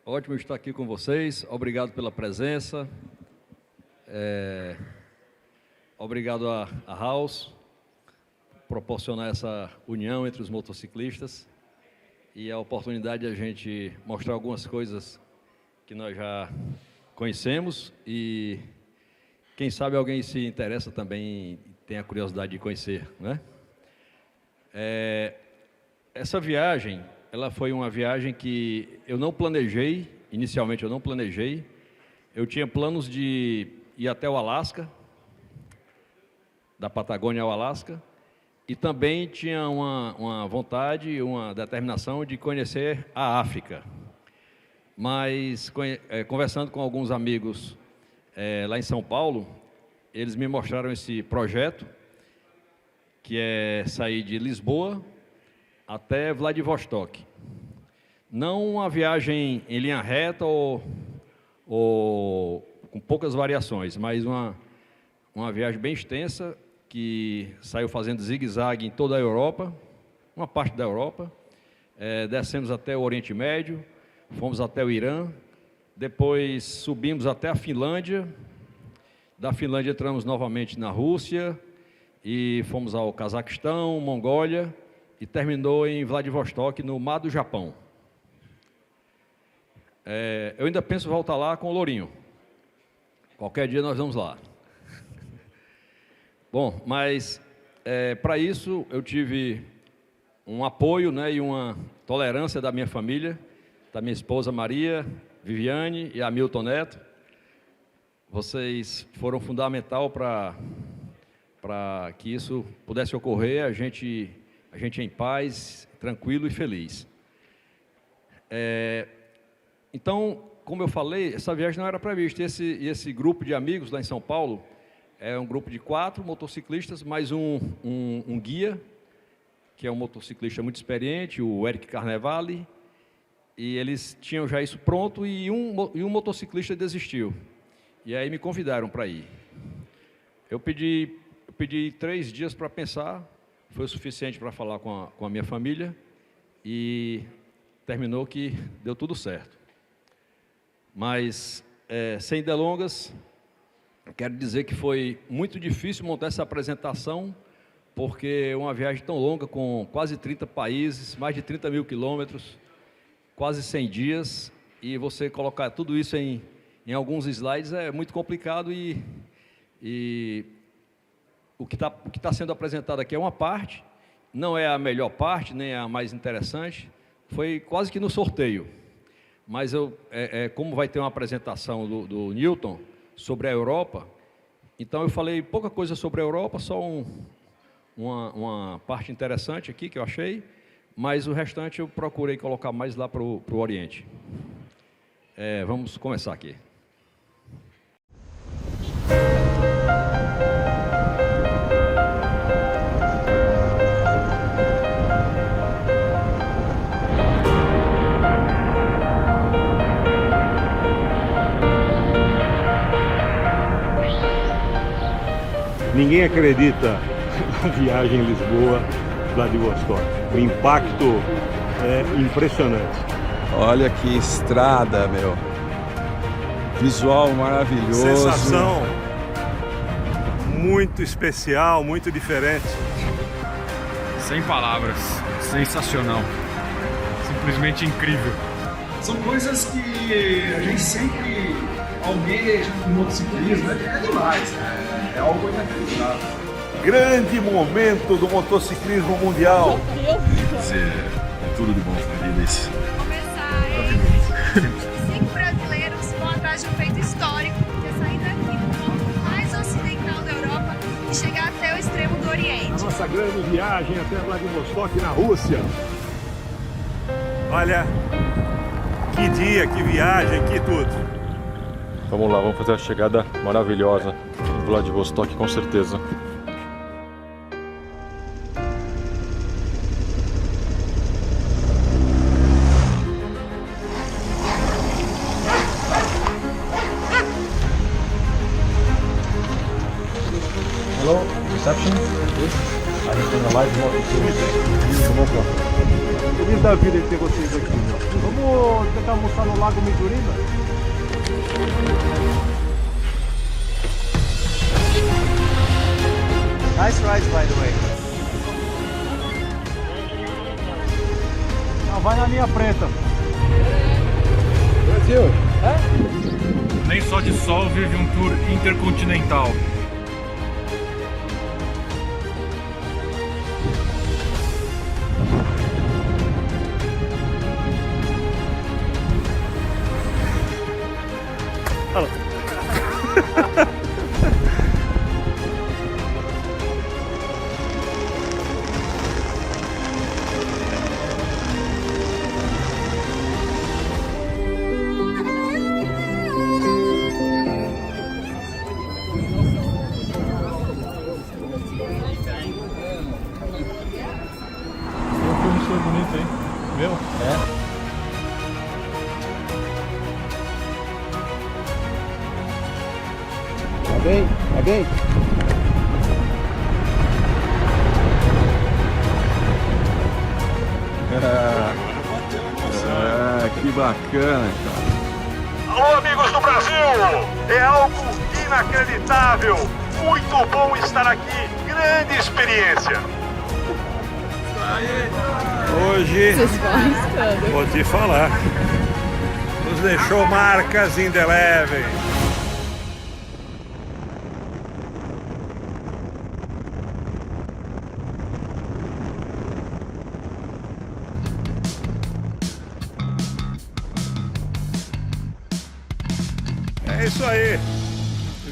Ótimo estar aqui com vocês. Obrigado pela presença. Obrigado a House por proporcionar essa união entre os motociclistas e a oportunidade de a gente mostrar algumas coisas que nós já conhecemos e quem sabe alguém se interessa também e tem a curiosidade de conhecer, né? Essa viagem, ela foi uma viagem que eu não planejei, inicialmente eu não planejei. Eu tinha planos de ir até o Alasca, da Patagônia ao Alasca, e também tinha uma vontade, uma determinação de conhecer a África. Mas, conversando com alguns amigos lá em São Paulo, eles me mostraram esse projeto, que é sair de Lisboa até Vladivostok. Não uma viagem em linha reta ou com poucas variações, mas uma viagem bem extensa, que saiu fazendo zigue-zague em toda a Europa, uma parte da Europa, descemos até o Oriente Médio, fomos até o Irã, depois subimos até a Finlândia, da Finlândia entramos novamente na Rússia, e fomos ao Cazaquistão, Mongólia, e terminou em Vladivostok, no mar do Japão. Eu ainda penso voltar lá com o Lourinho. Qualquer dia nós vamos lá. Bom, mas para isso eu tive um apoio, né, e uma tolerância da minha família, da minha esposa Maria, Viviane e Hamilton Neto. Vocês foram fundamental para que isso pudesse ocorrer, a gente em paz, tranquilo e feliz. Então, como eu falei, essa viagem não era prevista. Esse grupo de amigos lá em São Paulo é um grupo de 4 motociclistas, mais um guia, que é um motociclista muito experiente, o Eric Carnevale, e eles tinham já isso pronto e um motociclista desistiu. E aí me convidaram para ir. Eu pedi 3 dias para pensar, foi o suficiente para falar com a minha família e terminou que deu tudo certo. Mas, sem delongas, quero dizer que foi muito difícil montar essa apresentação, porque uma viagem tão longa, com quase 30 países, mais de 30 mil quilômetros, quase 100 dias, e você colocar tudo isso em alguns slides é muito complicado e o que está sendo apresentado aqui é uma parte, não é a melhor parte, nem a mais interessante, foi quase que no sorteio. Mas como vai ter uma apresentação do Newton sobre a Europa, então eu falei pouca coisa sobre a Europa, só uma parte interessante aqui que eu achei, mas o restante eu procurei colocar mais lá para o Oriente. Vamos começar aqui. Ninguém acredita na viagem em Lisboa, Vladivostok. O impacto é impressionante. Olha que estrada, meu. Visual maravilhoso. Sensação muito especial, muito diferente. Sem palavras. Sensacional. Simplesmente incrível. São coisas que a gente sempre almeja no motociclismo. É demais, né? É algo inacreditável. Grande momento do motociclismo mundial. Quer dizer, é tudo de bom na vida isso. Começar 5 brasileiros vão atrás de um feito histórico, que é sair daqui do ponto mais ocidental da Europa e chegar até o extremo do Oriente. A nossa grande viagem até Vladivostok, na Rússia. Olha, que dia, que viagem, que tudo. Vamos lá, vamos fazer a chegada maravilhosa em Vladivostok, com certeza. Hello, reception. A gente está na live. Feliz da vida de ter vocês aqui. Vamos tentar almoçar no Lago Miturina? Nice rides, by the way. Não, vai na linha preta. Brasil! Nem só de sol vive um tour intercontinental. Bonito, hein? Viu? Tá bem? Que bacana, cara. Alô, amigos do Brasil! É algo inacreditável! Muito bom estar aqui! Grande experiência! Hoje, vou te falar, nos deixou marcas indeléveis. É isso aí.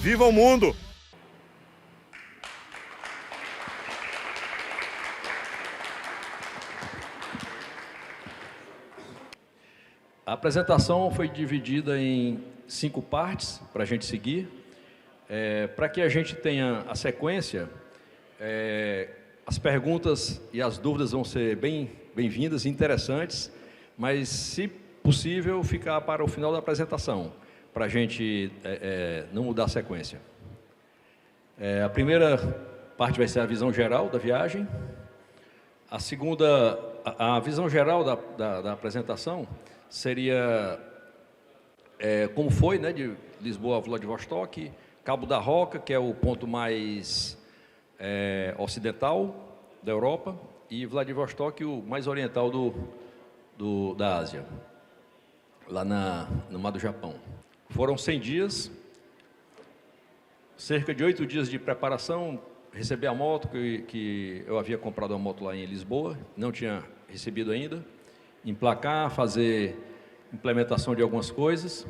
Viva o mundo! A apresentação foi dividida em 5 partes para a gente seguir. Para que a gente tenha a sequência, as perguntas e as dúvidas vão ser bem-vindas e interessantes, mas, se possível, ficar para o final da apresentação, para a gente não mudar a sequência. A primeira parte vai ser a visão geral da viagem. A segunda, a visão geral da apresentação seria como foi, né, de Lisboa a Vladivostok, Cabo da Roca, que é o ponto mais ocidental da Europa, e Vladivostok, o mais oriental da Ásia, lá no mar do Japão. Foram 100 dias, cerca de 8 dias de preparação, receber a moto, que eu havia comprado a moto lá em Lisboa, não tinha recebido ainda, emplacar, fazer implementação de algumas coisas,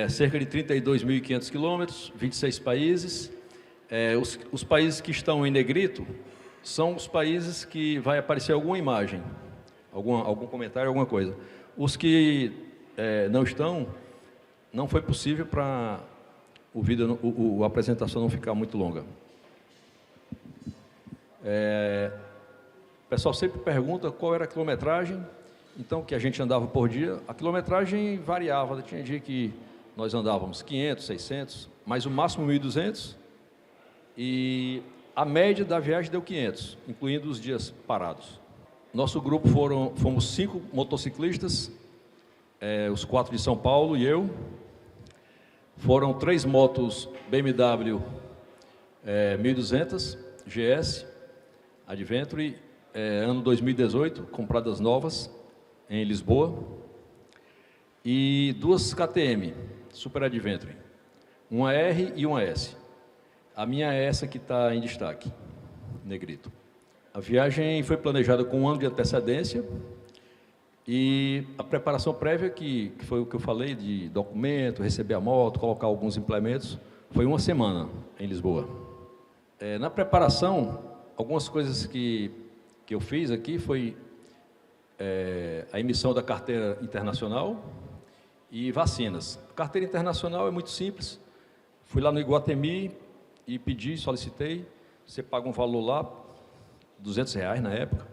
cerca de 32.500 quilômetros, 26 países. Os países que estão em negrito são os países que vai aparecer alguma imagem, algum comentário, alguma coisa. Os que não estão, não foi possível para a apresentação não ficar muito longa. O pessoal sempre pergunta qual era a quilometragem, então, que a gente andava por dia. A quilometragem variava, tinha dia que nós andávamos 500, 600, mas o máximo 1.200, e a média da viagem deu 500, incluindo os dias parados. Nosso grupo fomos 5 motociclistas, os 4 de São Paulo e eu. Foram 3 motos BMW 1200 GS Adventure, ano 2018, compradas novas em Lisboa, e 2 KTM Super Adventure, uma R e uma S. A minha é essa que está em destaque, negrito. A viagem foi planejada com 1 ano de antecedência, e a preparação prévia, que foi o que eu falei, de documento, receber a moto, colocar alguns implementos, foi 1 semana em Lisboa. Na preparação, algumas coisas que eu fiz aqui foi a emissão da carteira internacional e vacinas. A carteira internacional é muito simples. Fui lá no Iguatemi e solicitei. Você paga um valor lá, R$200 na época,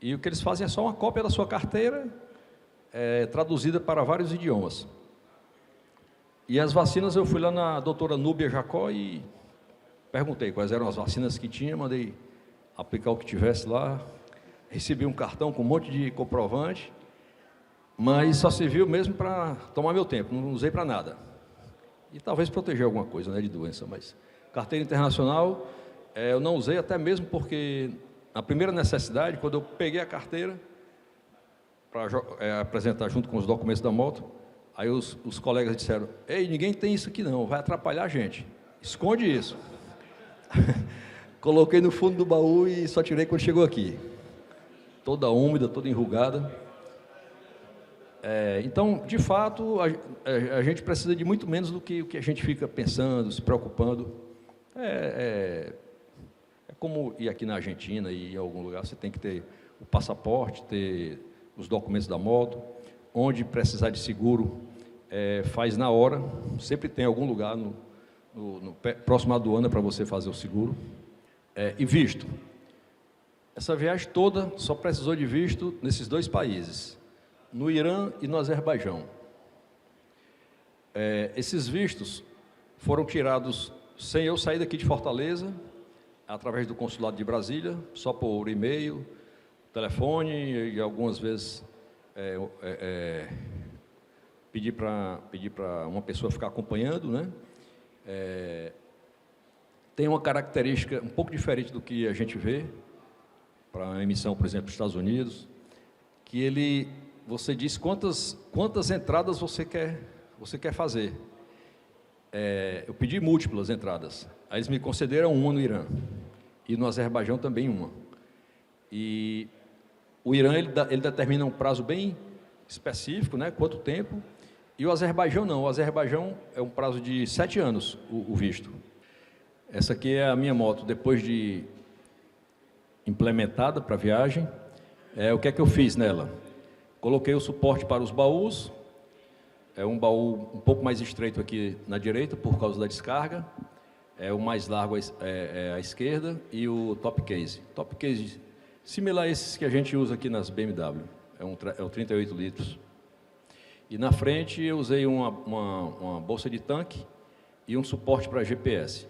e o que eles fazem é só uma cópia da sua carteira, traduzida para vários idiomas. E as vacinas, eu fui lá na doutora Núbia Jacó e perguntei quais eram as vacinas que tinha, mandei aplicar o que tivesse lá, recebi um cartão com um monte de comprovante, mas só serviu mesmo para tomar meu tempo, não usei para nada. E talvez proteger alguma coisa, né, de doença, mas carteira internacional eu não usei até mesmo porque na primeira necessidade, quando eu peguei a carteira para apresentar junto com os documentos da moto, aí os colegas disseram: ei, ninguém tem isso aqui não, vai atrapalhar a gente, esconde isso. Coloquei no fundo do baú e só tirei quando chegou aqui, toda úmida, toda enrugada. Então, de fato, a gente precisa de muito menos do que o que a gente fica pensando, se preocupando. É como ir aqui na Argentina e em algum lugar, você tem que ter o passaporte, ter os documentos da moto, onde precisar de seguro, faz na hora, sempre tem algum lugar próximo à aduana para você fazer o seguro. E visto. Essa viagem toda só precisou de visto nesses 2 países, no Irã e no Azerbaijão. Esses vistos foram tirados sem eu sair daqui de Fortaleza, através do consulado de Brasília, só por e-mail, telefone e algumas vezes pedir para uma pessoa ficar acompanhando, né? Tem uma característica um pouco diferente do que a gente vê para a emissão, por exemplo, dos Estados Unidos, que você diz quantas entradas você quer fazer. Eu pedi múltiplas entradas, aí eles me concederam uma no Irã, e no Azerbaijão também uma. E o Irã, ele determina um prazo bem específico, né, quanto tempo, e o Azerbaijão não, o Azerbaijão é um prazo de 7 anos, o visto. Essa aqui é a minha moto, depois de implementada para a viagem. O que é que eu fiz nela? Coloquei o suporte para os baús, um baú um pouco mais estreito aqui na direita, por causa da descarga, o mais largo à esquerda, e o top case. Top case similar a esses que a gente usa aqui nas BMW, é o 38 litros. E na frente eu usei uma bolsa de tanque e um suporte para GPS.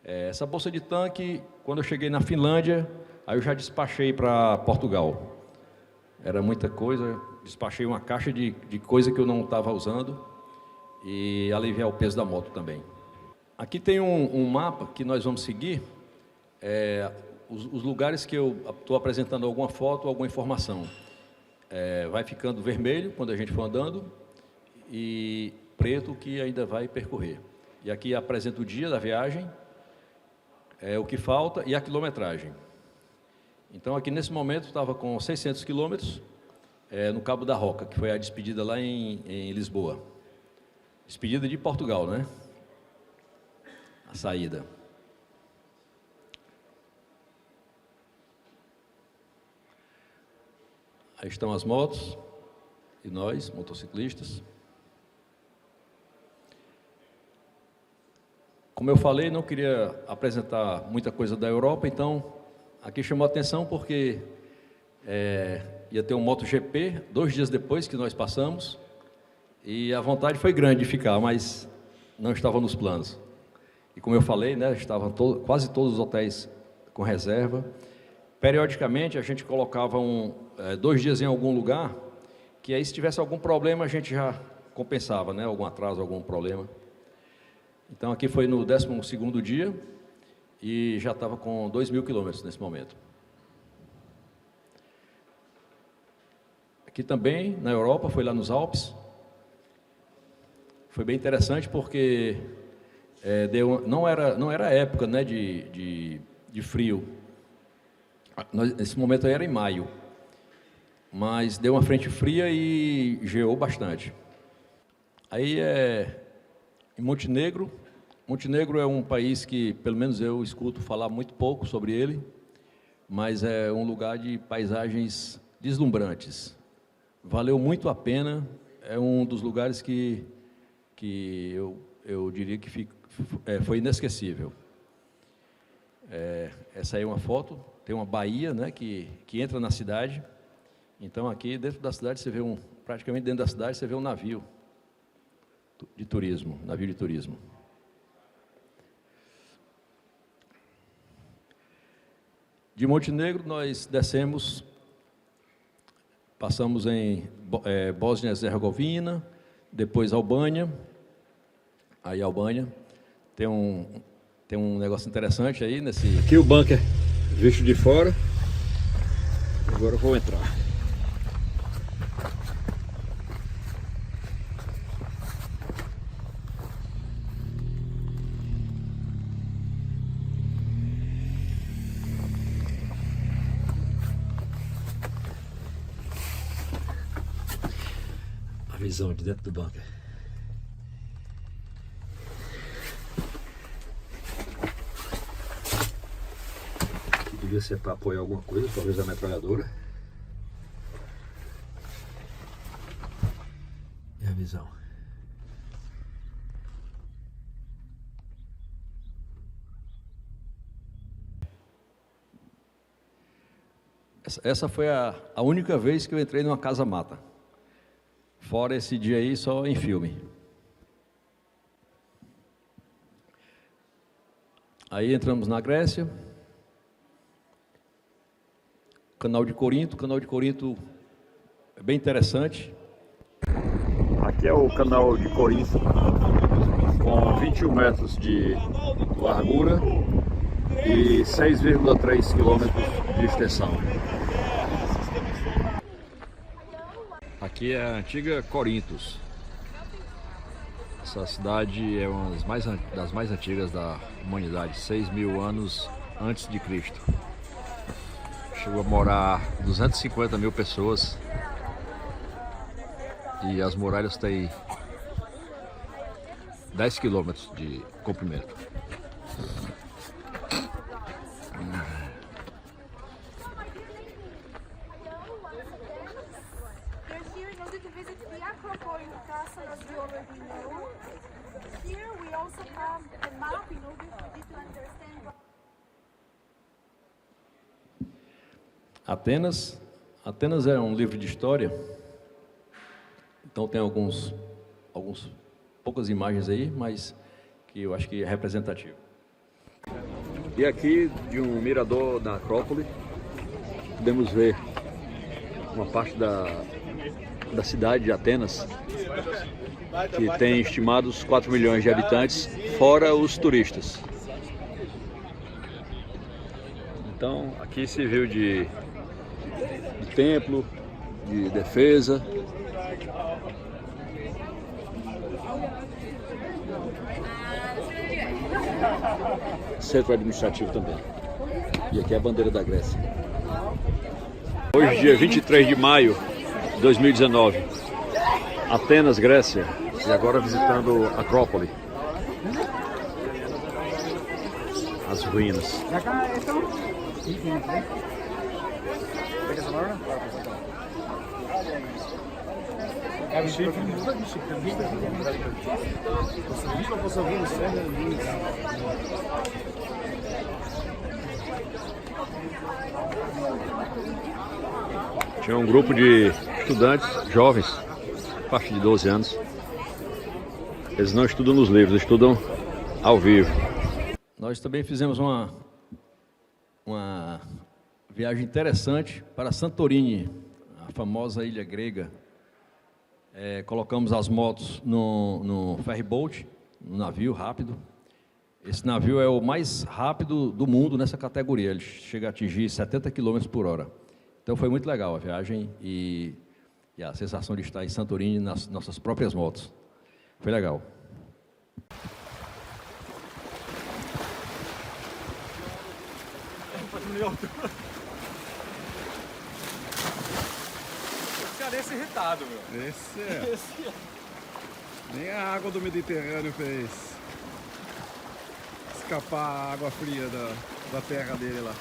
Essa bolsa de tanque, quando eu cheguei na Finlândia, aí eu já despachei para Portugal. Era muita coisa, despachei uma caixa de coisa que eu não estava usando e aliviar o peso da moto também. Aqui tem um mapa que nós vamos seguir, os lugares que eu estou apresentando alguma foto, alguma informação. Vai ficando vermelho quando a gente for andando e preto que ainda vai percorrer. E aqui apresenta o dia da viagem, o que falta e a quilometragem. Então, aqui nesse momento, estava com 600 quilômetros no Cabo da Roca, que foi a despedida lá em Lisboa. Despedida de Portugal, né? A saída. Aí estão as motos e nós, motociclistas. Como eu falei, não queria apresentar muita coisa da Europa, então aqui chamou a atenção porque ia ter um MotoGP 2 dias depois que nós passamos e a vontade foi grande de ficar, mas não estava nos planos. E como eu falei, né, estavam quase todos os hotéis com reserva. Periodicamente a gente colocava 2 dias em algum lugar, que aí se tivesse algum problema a gente já compensava, né, algum atraso, algum problema. Então aqui foi no 12º dia e já estava com 2.000 quilômetros nesse momento. Aqui também, na Europa, foi lá nos Alpes. Foi bem interessante porque não era época, né, de frio. Nesse momento aí era em maio, mas deu uma frente fria e geou bastante. Aí em Montenegro. Montenegro é um país que, pelo menos eu escuto falar muito pouco sobre ele, mas é um lugar de paisagens deslumbrantes. Valeu muito a pena, é um dos lugares que eu diria que foi inesquecível. Essa aí é uma foto, tem uma baía, né, que entra na cidade. Então aqui dentro da cidade você vê praticamente dentro da cidade você vê um navio de turismo, De Montenegro nós descemos Passamos em Bósnia e Herzegovina, depois Albânia. Aí Albânia tem um negócio interessante aí nesse... Aqui o bunker visto de fora. Agora eu vou entrar. A visão de dentro do bunker. Aqui devia ser para apoiar alguma coisa, talvez a metralhadora. E a visão. Essa foi a única vez que eu entrei numa casa-mata. Fora esse dia aí, só em filme. Aí entramos na Grécia. Canal de Corinto. Canal de Corinto é bem interessante. Aqui é o canal de Corinto, com 21 metros de largura e 6,3 quilômetros de extensão. Aqui é a antiga Corintos. Essa cidade é uma das mais antigas da humanidade, 6.000 anos antes de Cristo. Chegou a morar 250 mil pessoas e as muralhas têm 10 quilômetros de comprimento. Atenas é um livro de história, então tem poucas imagens aí, mas que eu acho que é representativo. E aqui, de um mirador da Acrópole, podemos ver uma parte da cidade de Atenas, que tem estimados 4 milhões de habitantes, fora os turistas. Então, aqui se viu de templo, de defesa. Centro administrativo também. E aqui é a bandeira da Grécia. Hoje, dia 23 de maio de 2019, Atenas, Grécia, e agora visitando Acrópole, as ruínas. Tinha um grupo de estudantes, jovens, a partir de 12 anos. Eles não estudam nos livros, estudam ao vivo. Nós também fizemos uma viagem interessante para Santorini, a famosa ilha grega. Colocamos as motos no ferryboat, no navio rápido. Esse navio é o mais rápido do mundo nessa categoria, ele chega a atingir 70 km por hora. Então foi muito legal a viagem e a sensação de estar em Santorini nas nossas próprias motos. Foi legal. Esse cara é irritado, meu. Esse é. Nem a água do Mediterrâneo fez escapar a água fria da terra dele lá.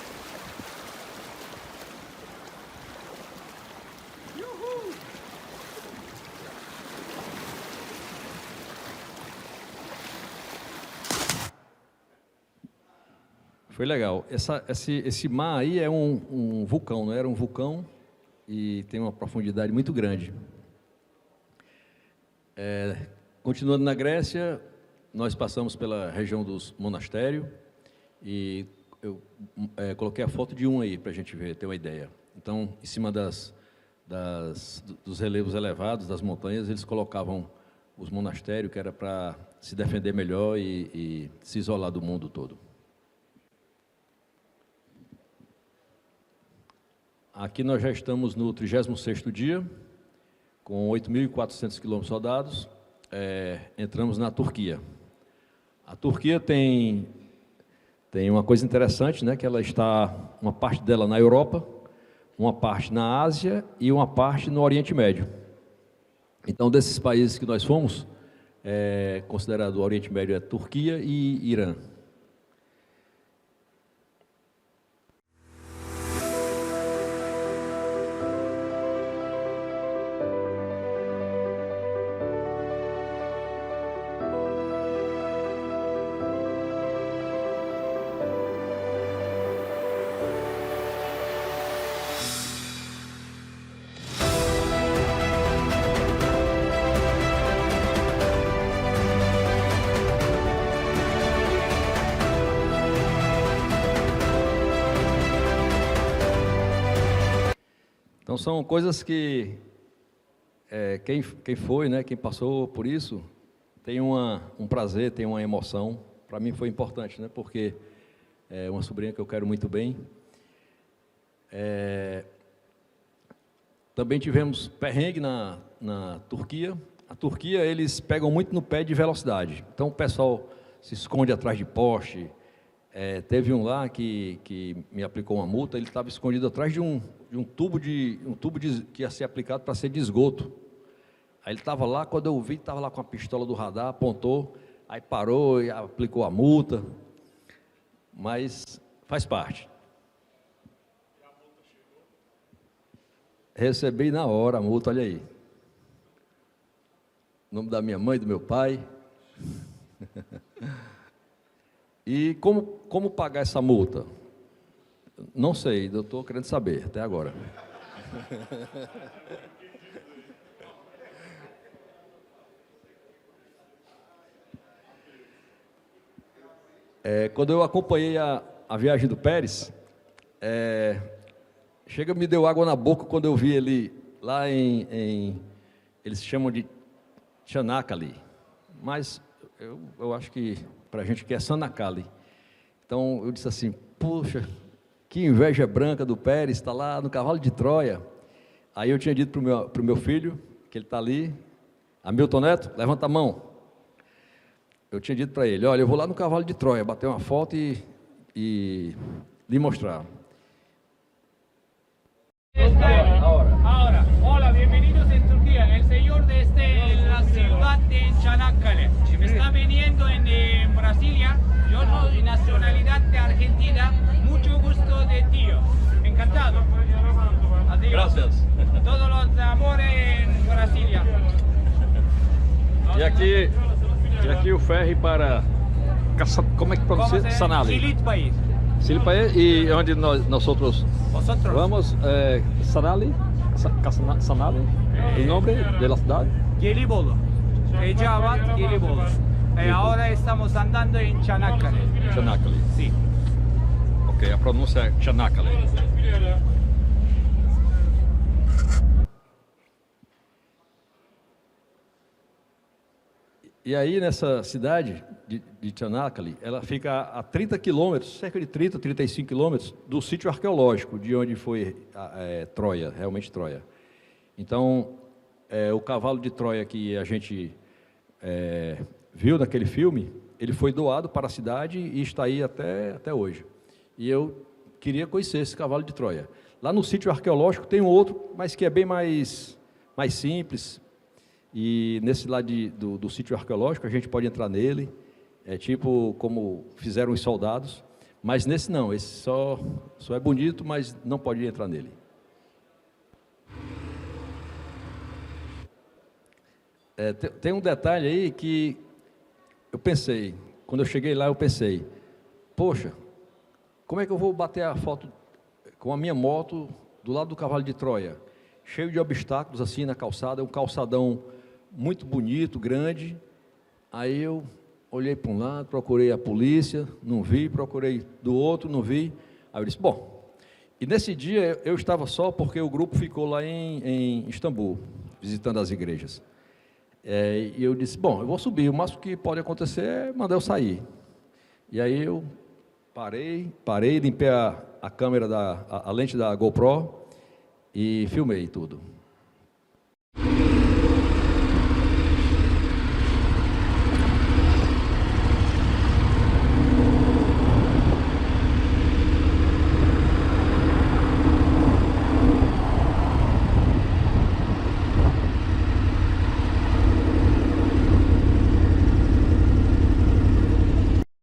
Foi legal. Esse mar aí é um vulcão, não era um vulcão e tem uma profundidade muito grande. Continuando na Grécia, nós passamos pela região dos monastérios e eu coloquei a foto de um aí para a gente ver, ter uma ideia. Então, em cima das dos relevos elevados, das montanhas, eles colocavam os monastérios, que era para se defender melhor e se isolar do mundo todo. Aqui nós já estamos no 36º dia, com 8.400 quilômetros rodados, entramos na Turquia. A Turquia tem uma coisa interessante, né, que ela está, uma parte dela na Europa, uma parte na Ásia e uma parte no Oriente Médio. Então, desses países que nós fomos, considerado o Oriente Médio é Turquia e Irã. Então, são coisas que quem foi, né, quem passou por isso, tem um prazer, tem uma emoção. Para mim foi importante, né, porque é uma sobrinha que eu quero muito bem. Também tivemos perrengue na Turquia. A Turquia, eles pegam muito no pé de velocidade. Então, o pessoal se esconde atrás de poste. Teve um lá que me aplicou uma multa, ele estava escondido atrás de um tubo que ia ser aplicado para ser de esgoto. Aí ele estava lá, quando eu vi, estava lá com a pistola do radar, apontou, aí parou e aplicou a multa. Mas faz parte. Recebi na hora a multa, olha aí. O nome da minha mãe, do meu pai. E como pagar essa multa? Não sei, eu estou querendo saber, até agora. Quando eu acompanhei a viagem do Pérez, me deu água na boca quando eu vi ele lá eles chamam de Çanakkale, mas eu acho que para a gente que é Sanacali. Então eu disse assim, puxa, que inveja branca do Pérez, está lá no cavalo de Troia. Aí eu tinha dito para o meu filho, que ele está ali, Hamilton Neto, levanta a mão. Eu tinha dito para ele, olha, eu vou lá no cavalo de Troia, bater uma foto e lhe mostrar. Ahora, hola, bienvenidos en Turquía. El señor desde la ciudad de Çanakkale está viniendo en Brasilia. Yo soy nacionalidad de Argentina. Mucho gusto de tío. Encantado. Adiós. Gracias. Todos los amores en Brasilia. E aqui o ferry para... Como é que pronuncia? Sanali. Silit País. Silit País. E onde nós outros vamos? Sanali? Sanali? O nome da cidade? Gelibolu. Eceabat, Gelibolu. Ahora estamos andando en Çanakkale. Çanakkale. Sí. Ok, a pronúncia é Çanakkale. E aí, nessa cidade de Çanakkale, ela fica a 30 quilômetros, cerca de 30, 35 quilômetros, do sítio arqueológico, de onde foi Troia, realmente Troia. Então, o cavalo de Troia que a gente viu naquele filme, ele foi doado para a cidade e está aí até hoje. E eu queria conhecer esse cavalo de Troia. Lá no sítio arqueológico tem um outro, mas que é bem mais simples. E nesse lá do sítio arqueológico a gente pode entrar nele, tipo como fizeram os soldados, mas nesse não, esse só é bonito, mas não pode entrar nele. Tem um detalhe aí que eu pensei, quando eu cheguei lá eu pensei, poxa, como é que eu vou bater a foto com a minha moto do lado do cavalo de Troia, cheio de obstáculos assim na calçada, um calçadão muito bonito, grande. Aí eu olhei para um lado, procurei a polícia, não vi, procurei do outro, não vi. Aí eu disse, bom, E nesse dia eu estava só porque o grupo ficou lá em Istambul, visitando as igrejas. E eu disse, bom, eu vou subir, o máximo que pode acontecer é mandar eu sair. E aí eu parei, limpei a câmera, a lente da GoPro e filmei tudo.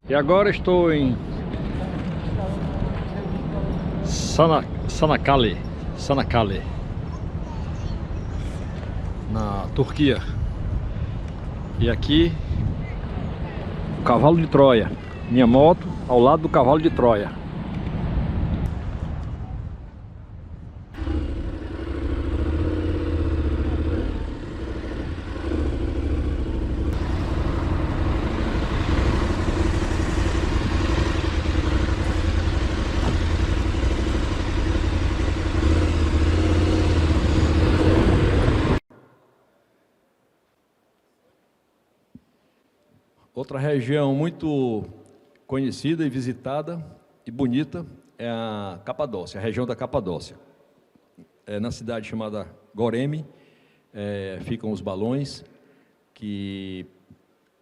E agora estou em Çanakkale, na Turquia. E aqui o cavalo de Troia, minha moto ao lado do cavalo de Troia. Outra região muito conhecida e visitada e bonita é a Capadócia, a região da Capadócia. Na cidade chamada Goreme, ficam os balões, que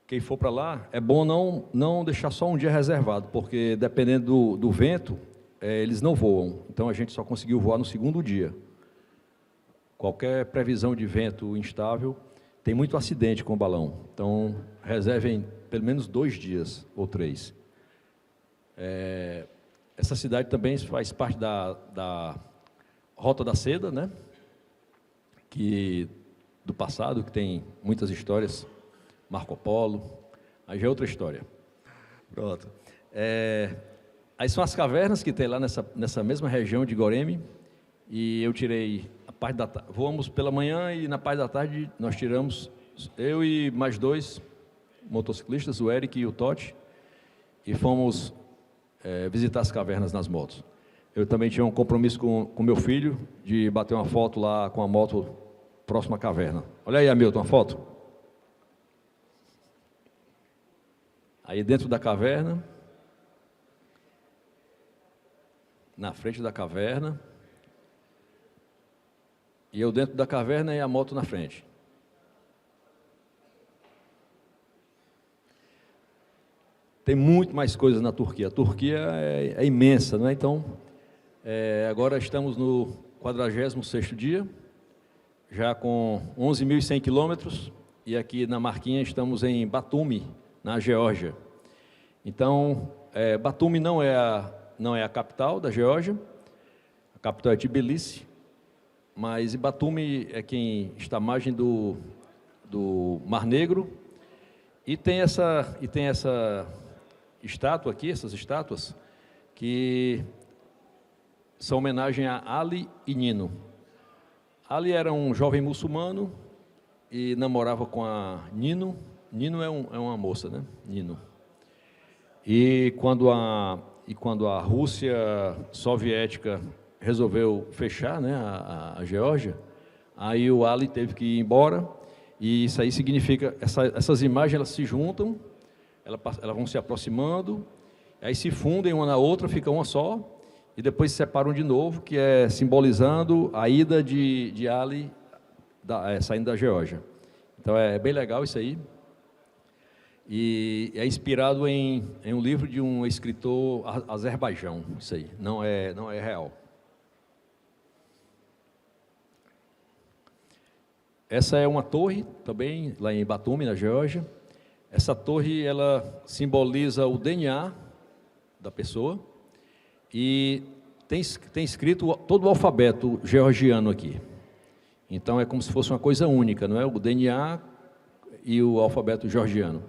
quem for para lá, é bom não deixar só um dia reservado, porque dependendo do vento, eles não voam. Então a gente só conseguiu voar no segundo dia. Qualquer previsão de vento instável, tem muito acidente com o balão. Então reservem pelo menos 2 dias ou 3. Essa cidade também faz parte da Rota da Seda, né? Do passado, que tem muitas histórias, Marco Polo, aí já é outra história. Pronto. Aí são as cavernas que tem lá nessa mesma região de Goreme, e eu tirei a parte da tarde, voamos pela manhã e na parte da tarde nós tiramos, eu e mais 2 motociclistas, o Eric e o Totti, e fomos visitar as cavernas nas motos. Eu também tinha um compromisso com meu filho de bater uma foto lá com a moto próxima à caverna. Olha aí, Hamilton, uma foto. Aí dentro da caverna, na frente da caverna, e eu dentro da caverna e a moto na frente. Tem muito mais coisas na Turquia. A Turquia é imensa, não é? Então, agora estamos no 46º dia, já com 11.100 quilômetros, e aqui na marquinha estamos em Batumi, na Geórgia. Então, Batumi não é a capital da Geórgia, a capital é Tbilisi, mas Batumi é quem está à margem do Mar Negro, e tem essa estátua aqui, essas estátuas, que são homenagem a Ali e Nino. Ali era um jovem muçulmano e namorava com a Nino. Nino é uma moça, né? Nino. E quando a Rússia soviética resolveu fechar, né, a Geórgia, aí o Ali teve que ir embora, e isso aí significa, essas imagens elas se juntam, elas vão se aproximando, aí se fundem uma na outra, fica uma só, e depois se separam de novo, que é simbolizando a ida de Ali saindo da Geórgia. Então é bem legal isso aí. E é inspirado em um livro de um escritor Azerbaijão, isso aí, não é real. Essa é uma torre, também, lá em Batumi, na Geórgia. Essa torre, ela simboliza o DNA da pessoa, e tem escrito todo o alfabeto georgiano aqui. Então é como se fosse uma coisa única, não é? O DNA e o alfabeto georgiano.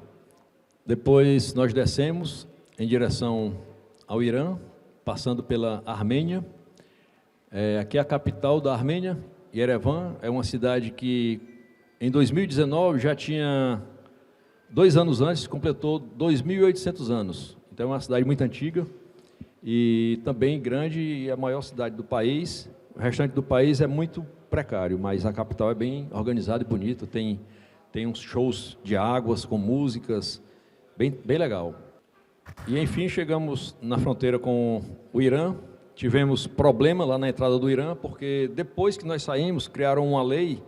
Depois nós descemos em direção ao Irã, passando pela Armênia. Aqui é a capital da Armênia, Yerevan. É uma cidade que em 2019 já tinha, 2 anos antes, completou 2.800 anos. Então é uma cidade muito antiga, e também grande e a maior cidade do país. O restante do país é muito precário, mas a capital é bem organizada e bonita, tem uns shows de águas com músicas, bem legal. E, enfim, chegamos na fronteira com o Irã. Tivemos problema lá na entrada do Irã, porque depois que nós saímos, criaram uma lei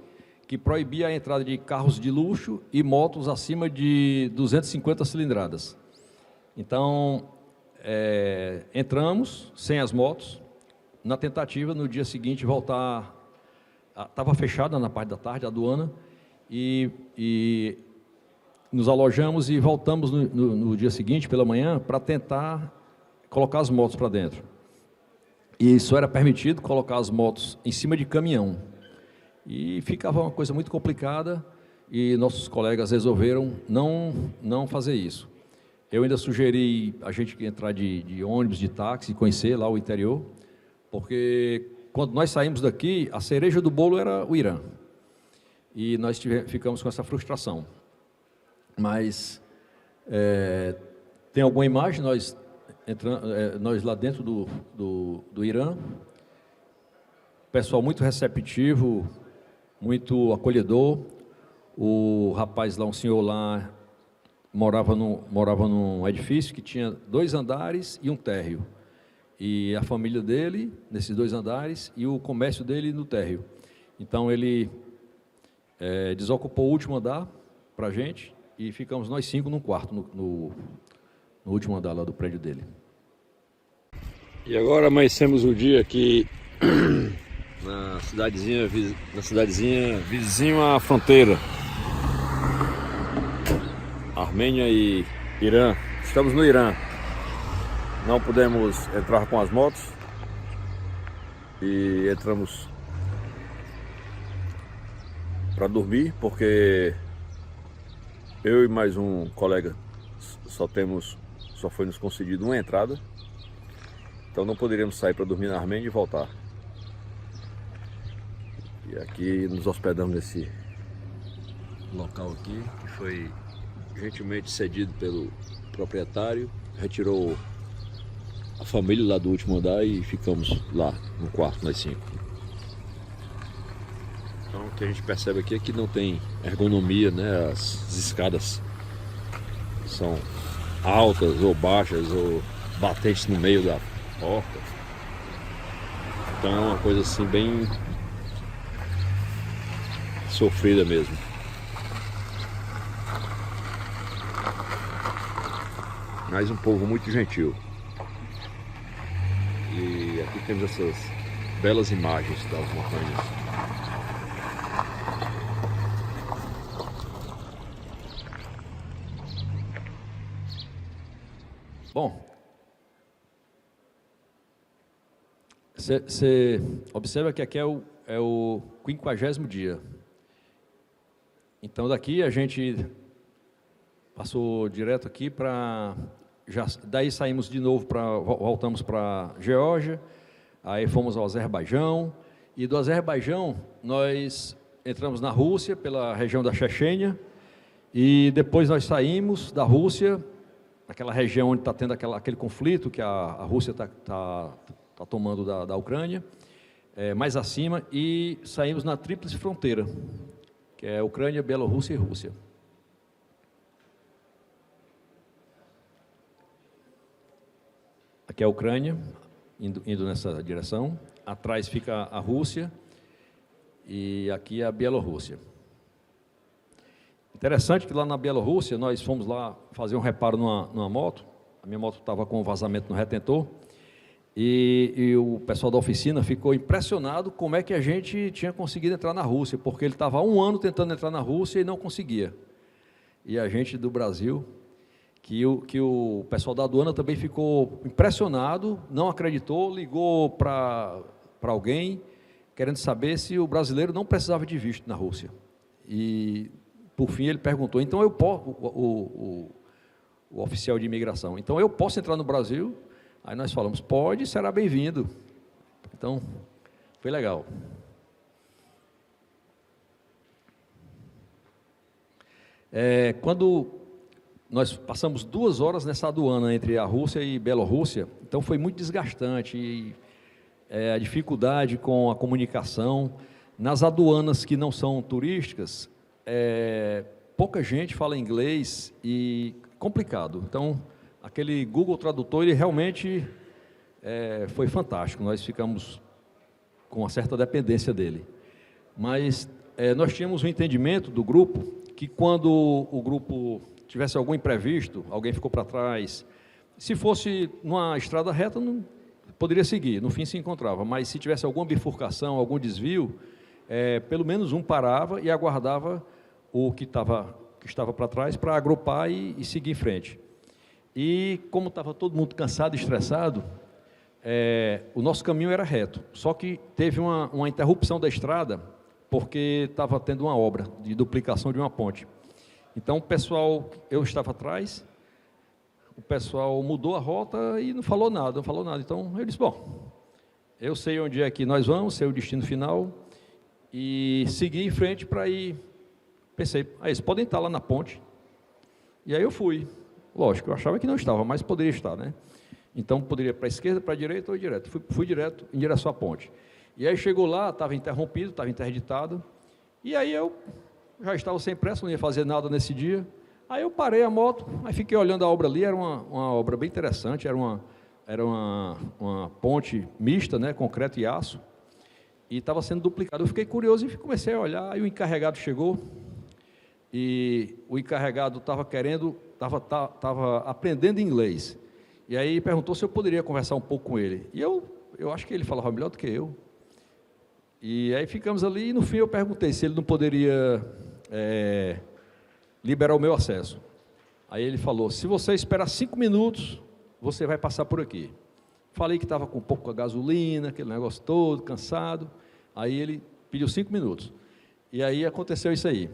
que proibia a entrada de carros de luxo e motos acima de 250 cilindradas. Então, entramos sem as motos, na tentativa, no dia seguinte, voltar. Estava fechada na parte da tarde, a aduana, e nos alojamos e voltamos no dia seguinte, pela manhã, para tentar colocar as motos para dentro. E só era permitido colocar as motos em cima de caminhão. E ficava uma coisa muito complicada, e nossos colegas resolveram não fazer isso. Eu ainda sugeri a gente entrar de ônibus, de táxi, conhecer lá o interior, porque quando nós saímos daqui, a cereja do bolo era o Irã. E nós ficamos com essa frustração. Mas tem alguma imagem, nós lá dentro do Irã, pessoal muito receptivo, muito acolhedor. O rapaz lá, um senhor lá, morava num edifício que tinha 2 andares e um térreo. E a família dele, nesses 2 andares, e o comércio dele no térreo. Então, ele desocupou o último andar para a gente, e ficamos nós 5 num quarto, no último andar lá do prédio dele. E agora amanhecemos o dia aqui na cidadezinha vizinho à fronteira, Armênia e Irã. Estamos no Irã. Não pudemos entrar com as motos e entramos para dormir, porque eu e mais um colega só foi nos concedido uma entrada, então não poderíamos sair para dormir na Armênia e voltar. E aqui nos hospedamos nesse local aqui, que foi gentilmente cedido pelo proprietário, retirou a família lá do último andar e ficamos lá no quarto, nós 5. Então o que a gente percebe aqui é que não tem ergonomia, né? As escadas são altas ou baixas ou batentes no meio da porta. Então é uma coisa assim bem sofrida mesmo. Mas um povo muito gentil. E aqui temos essas belas imagens das montanhas. Bom, você observa que aqui é o 50º dia. Então daqui a gente passou direto aqui para... Daí saímos de novo, voltamos para Geórgia, aí fomos ao Azerbaijão, e do Azerbaijão nós entramos na Rússia, pela região da Chechênia, e depois nós saímos da Rússia, naquela região onde está tendo aquele conflito que a Rússia está tomando da Ucrânia, mais acima, e saímos na tríplice fronteira, que é Ucrânia, Bielorrússia e Rússia. Aqui é a Ucrânia, indo nessa direção. Atrás fica a Rússia e aqui é a Bielorrússia. Interessante que lá na Bielorrússia nós fomos lá fazer um reparo numa moto. A minha moto estava com um vazamento no retentor e o pessoal da oficina ficou impressionado como é que a gente tinha conseguido entrar na Rússia, porque ele estava há 1 ano tentando entrar na Rússia e não conseguia. E a gente do Brasil... Que o pessoal da aduana também ficou impressionado, não acreditou, ligou para alguém, querendo saber se o brasileiro não precisava de visto na Rússia. E, por fim, ele perguntou, então eu posso, o oficial de imigração, então eu posso entrar no Brasil? Aí nós falamos, pode, será bem-vindo. Então, foi legal. Quando... nós passamos 2 horas nessa aduana entre a Rússia e Bielorrússia, então foi muito desgastante, e, a dificuldade com a comunicação. Nas aduanas que não são turísticas, pouca gente fala inglês e complicado. Então, aquele Google Tradutor, ele realmente foi fantástico. Nós ficamos com uma certa dependência dele. Mas nós tínhamos um entendimento do grupo que quando o grupo tivesse algum imprevisto, alguém ficou para trás, se fosse numa estrada reta, não poderia seguir, no fim se encontrava, mas se tivesse alguma bifurcação, algum desvio, pelo menos um parava e aguardava o que estava para trás para agrupar e seguir em frente. E como estava todo mundo cansado e estressado, o nosso caminho era reto, só que teve uma interrupção da estrada, porque estava tendo uma obra de duplicação de uma ponte. Então, o pessoal, eu estava atrás, o pessoal mudou a rota e não falou nada. Então, eu disse, bom, eu sei onde é que nós vamos, sei o destino final, e segui em frente para ir. Pensei, eles podem estar lá na ponte. E aí eu fui. Lógico, eu achava que não estava, mas poderia estar, né? Então, poderia ir para a esquerda, para a direita ou direto. Fui direto em direção à ponte. E aí chegou lá, estava interrompido, estava interditado, e aí eu já estava sem pressa, não ia fazer nada nesse dia. Aí eu parei a moto, aí fiquei olhando a obra ali, era uma obra bem interessante, era uma ponte mista, né, concreto e aço, e estava sendo duplicado. Eu fiquei curioso e comecei a olhar, aí o encarregado chegou, e o encarregado estava aprendendo inglês, e aí perguntou se eu poderia conversar um pouco com ele, e eu acho que ele falava melhor do que eu, e aí ficamos ali, e no fim eu perguntei se ele não poderia liberar o meu acesso. Aí ele falou, se você esperar 5 minutos, você vai passar por aqui. Falei que estava com um pouco de gasolina, aquele negócio todo, cansado, aí ele pediu 5 minutos, e aí aconteceu isso aí.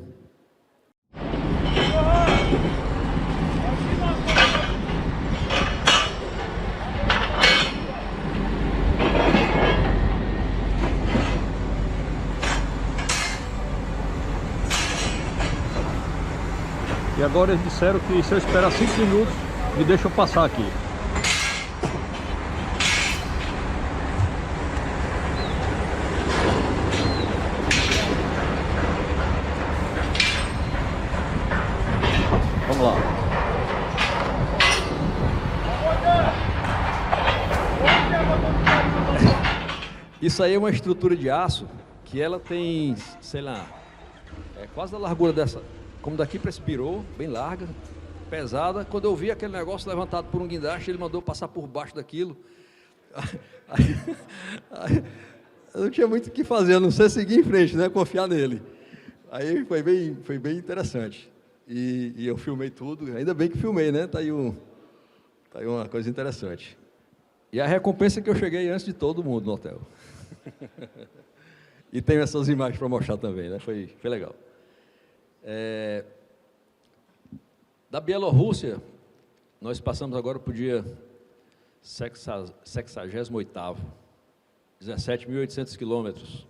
E agora eles disseram que se eu esperar 5 minutos, me deixam passar aqui. Vamos lá. Isso aí é uma estrutura de aço que ela tem, sei lá, quase a largura dessa, como daqui para esse birô, bem larga, pesada. Quando eu vi aquele negócio levantado por um guindaste, ele mandou passar por baixo daquilo. Aí, eu não tinha muito o que fazer, a não ser seguir em frente, né, confiar nele. Aí foi bem interessante. E eu filmei tudo, ainda bem que filmei, né? Tá aí uma coisa interessante. E a recompensa é que eu cheguei antes de todo mundo no hotel. E tenho essas imagens para mostrar também, né? Foi legal. Da Bielorrússia, nós passamos agora para o dia 68º, 17.800 quilômetros.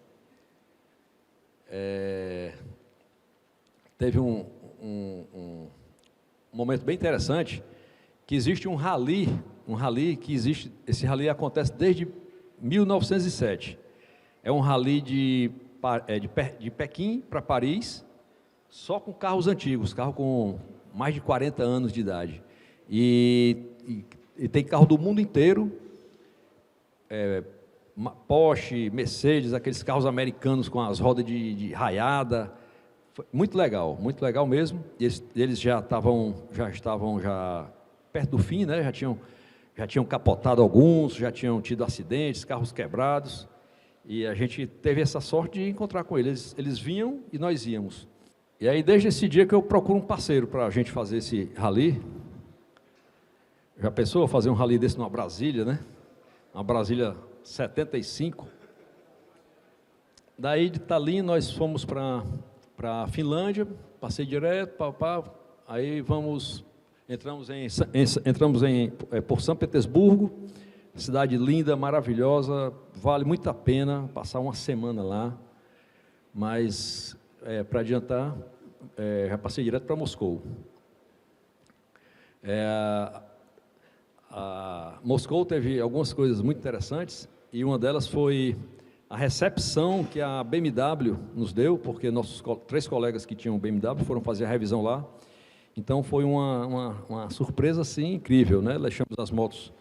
Teve um momento bem interessante, que existe um rally que existe, esse rally acontece desde 1907. É um rally de Pequim para Paris, só com carros antigos, carro com mais de 40 anos de idade. E tem carro do mundo inteiro, Porsche, Mercedes, aqueles carros americanos com as rodas de raiada. Foi muito legal mesmo. Eles já estavam perto do fim, né? Já tinham capotado alguns, já tinham tido acidentes, carros quebrados. E a gente teve essa sorte de encontrar com eles. Eles vinham e nós íamos. E aí, desde esse dia que eu procuro um parceiro para a gente fazer esse rally. Já pensou fazer um rally desse numa Brasília, né? Uma Brasília 75. Daí, de Tallinn, nós fomos para a Finlândia, passei direto, aí entramos por São Petersburgo, cidade linda, maravilhosa, vale muito a pena passar uma semana lá, mas para adiantar, já passei direto para Moscou. Moscou teve algumas coisas muito interessantes, e uma delas foi a recepção que a BMW nos deu, porque nossos 3 colegas que tinham BMW foram fazer a revisão lá. Então foi uma surpresa assim, incrível, né? Deixamos as motos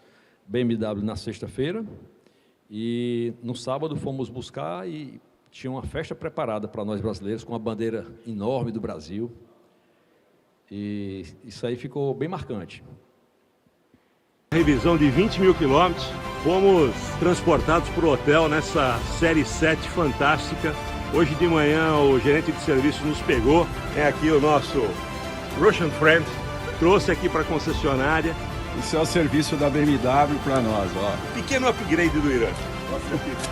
BMW na sexta-feira e no sábado fomos buscar e tinha uma festa preparada para nós brasileiros, com uma bandeira enorme do Brasil. E isso aí ficou bem marcante. Revisão de 20 mil quilômetros, fomos transportados para o hotel nessa Série 7 fantástica. Hoje de manhã o gerente de serviço nos pegou, é aqui o nosso Russian Friend, trouxe aqui para a concessionária. Esse é o serviço da BMW para nós, ó. Pequeno upgrade do Irã.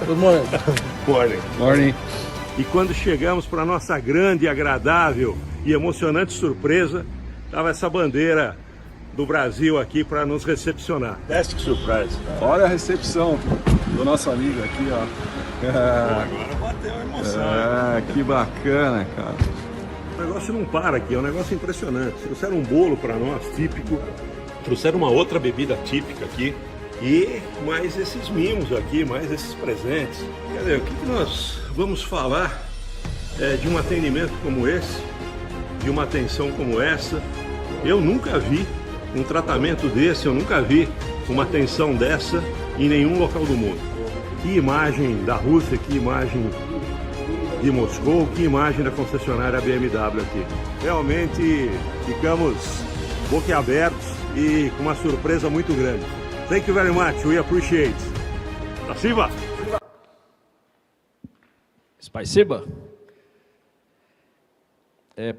Good morning. Morning. E quando chegamos para a nossa grande, agradável e emocionante surpresa, estava essa bandeira do Brasil aqui para nos recepcionar. Best surprise. Olha a recepção do nosso amigo aqui, ó. Agora bateu a emoção. Que bacana, cara. O negócio não para aqui, é um negócio impressionante. Trouxeram um bolo para nós, típico. Trouxeram uma outra bebida típica aqui. E mais esses mimos aqui, mais esses presentes. Quer dizer, o que nós vamos falar de um atendimento como esse, de uma atenção como essa? Eu nunca vi um tratamento desse, eu nunca vi uma atenção dessa em nenhum local do mundo. Que imagem da Rússia, que imagem de Moscou, que imagem da concessionária BMW aqui. Realmente ficamos boquiabertos e com uma surpresa muito grande. Thank you very much, we appreciate. Spasiba! Spasiba!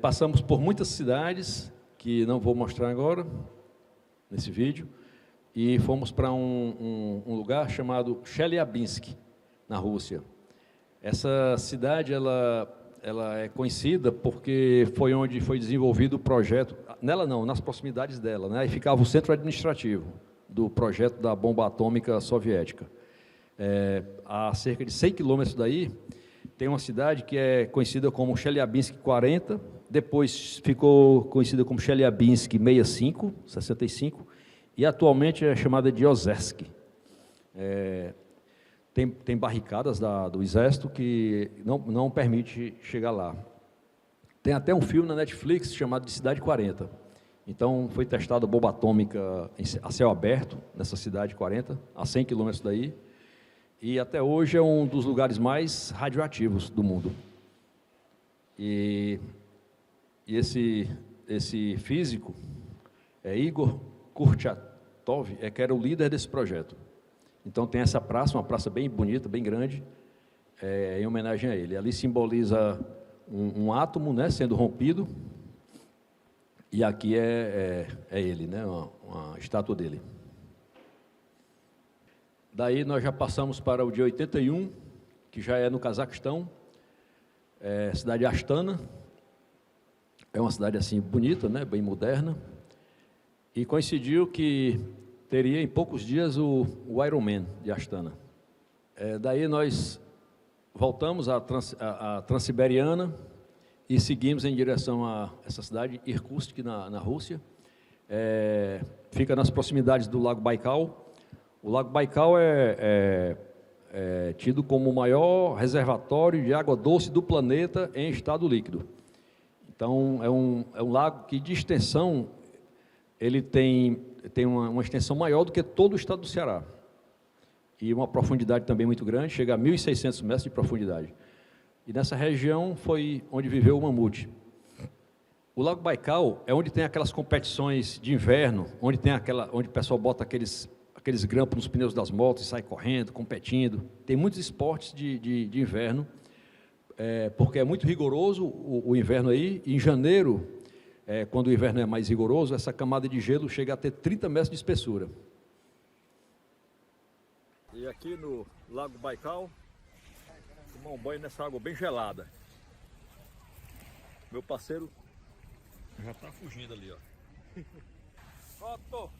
Passamos por muitas cidades, que não vou mostrar agora, nesse vídeo, e fomos para um lugar chamado Chelyabinsk, na Rússia. Essa cidade, ela é conhecida porque foi onde foi desenvolvido o projeto, nela não, nas proximidades dela, né? Aí ficava o centro administrativo do projeto da bomba atômica soviética. A cerca de 100 quilômetros daí, tem uma cidade que é conhecida como Chelyabinsk 40, depois ficou conhecida como Chelyabinsk 65, e atualmente é chamada de Ozersk. Tem barricadas do exército que não permite chegar lá. Tem até um filme na Netflix chamado de Cidade 40. Então, foi testada bomba atômica a céu aberto, nessa cidade 40, a 100 quilômetros daí, e até hoje é um dos lugares mais radioativos do mundo. E esse físico, Igor Kurchatov, que era o líder desse projeto. Então, tem essa praça, uma praça bem bonita, bem grande, em homenagem a ele. Ali simboliza um átomo, né, sendo rompido, e aqui é ele, né, uma estátua dele. Daí nós já passamos para o dia 81, que já é no Cazaquistão, cidade de Astana. É uma cidade assim bonita, né, bem moderna. E coincidiu que teria em poucos dias o Ironman de Astana. Daí nós voltamos à Transiberiana e seguimos em direção a essa cidade, Irkutsk, na Rússia. Fica nas proximidades do Lago Baikal. O Lago Baikal é tido como o maior reservatório de água doce do planeta em estado líquido. Então, é um lago que, de extensão, ele tem uma extensão maior do que todo o estado do Ceará. E uma profundidade também muito grande, chega a 1.600 metros de profundidade. E nessa região foi onde viveu o mamute. O Lago Baikal é onde tem aquelas competições de inverno, onde o pessoal bota aqueles grampos nos pneus das motos e sai correndo, competindo. Tem muitos esportes de inverno, porque é muito rigoroso o inverno aí. Em janeiro, quando o inverno é mais rigoroso, essa camada de gelo chega a ter 30 metros de espessura. E aqui no Lago Baikal, tomar um banho nessa água bem gelada. Meu parceiro já está fugindo ali, ó. Foto!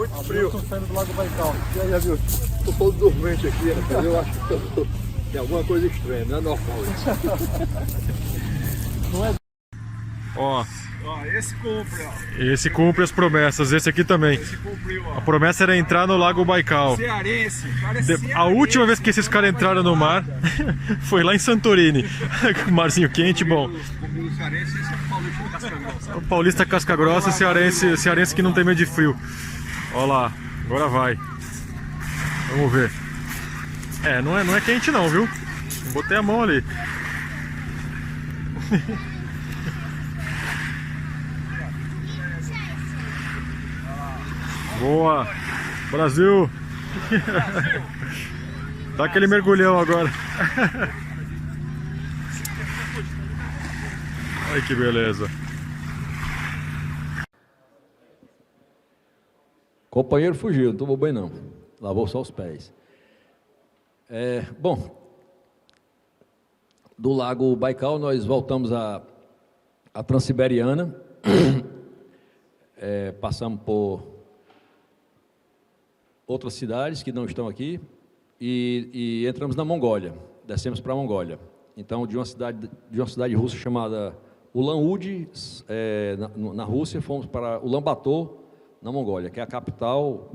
muito frio. Estou saindo do Lago Baikal. Já viu? Estou todo dormente aqui, rapaz. Eu acho que tem alguma coisa estranha, não é normal isso. Não é. Ó, Esse cumpre, ó. esse cumpre as promessas, esse aqui também. Esse cumpriu, ó. A promessa era entrar no Lago Baikal. Cearense, cara, A última vez que esses caras entraram no mar foi lá em Santorini. Marzinho quente, bom. O cearense, esse é o paulista casca grossa. O paulista casca grossa, cearense que não tem medo de frio. Olha lá, agora vai. Vamos ver. É, não é quente não, viu? Botei a mão ali. Boa! Brasil! Dá aquele mergulhão agora. Olha que beleza. O companheiro fugiu, não tomou banho não. Lavou só os pés. Bom, do Lago Baikal nós voltamos à Transiberiana. Passamos por outras cidades que não estão aqui e entramos na Mongólia, descemos para a Mongólia. Então, de uma cidade russa chamada Ulan-Ude, na Rússia, fomos para Ulaanbaatar, na Mongólia, que é a capital,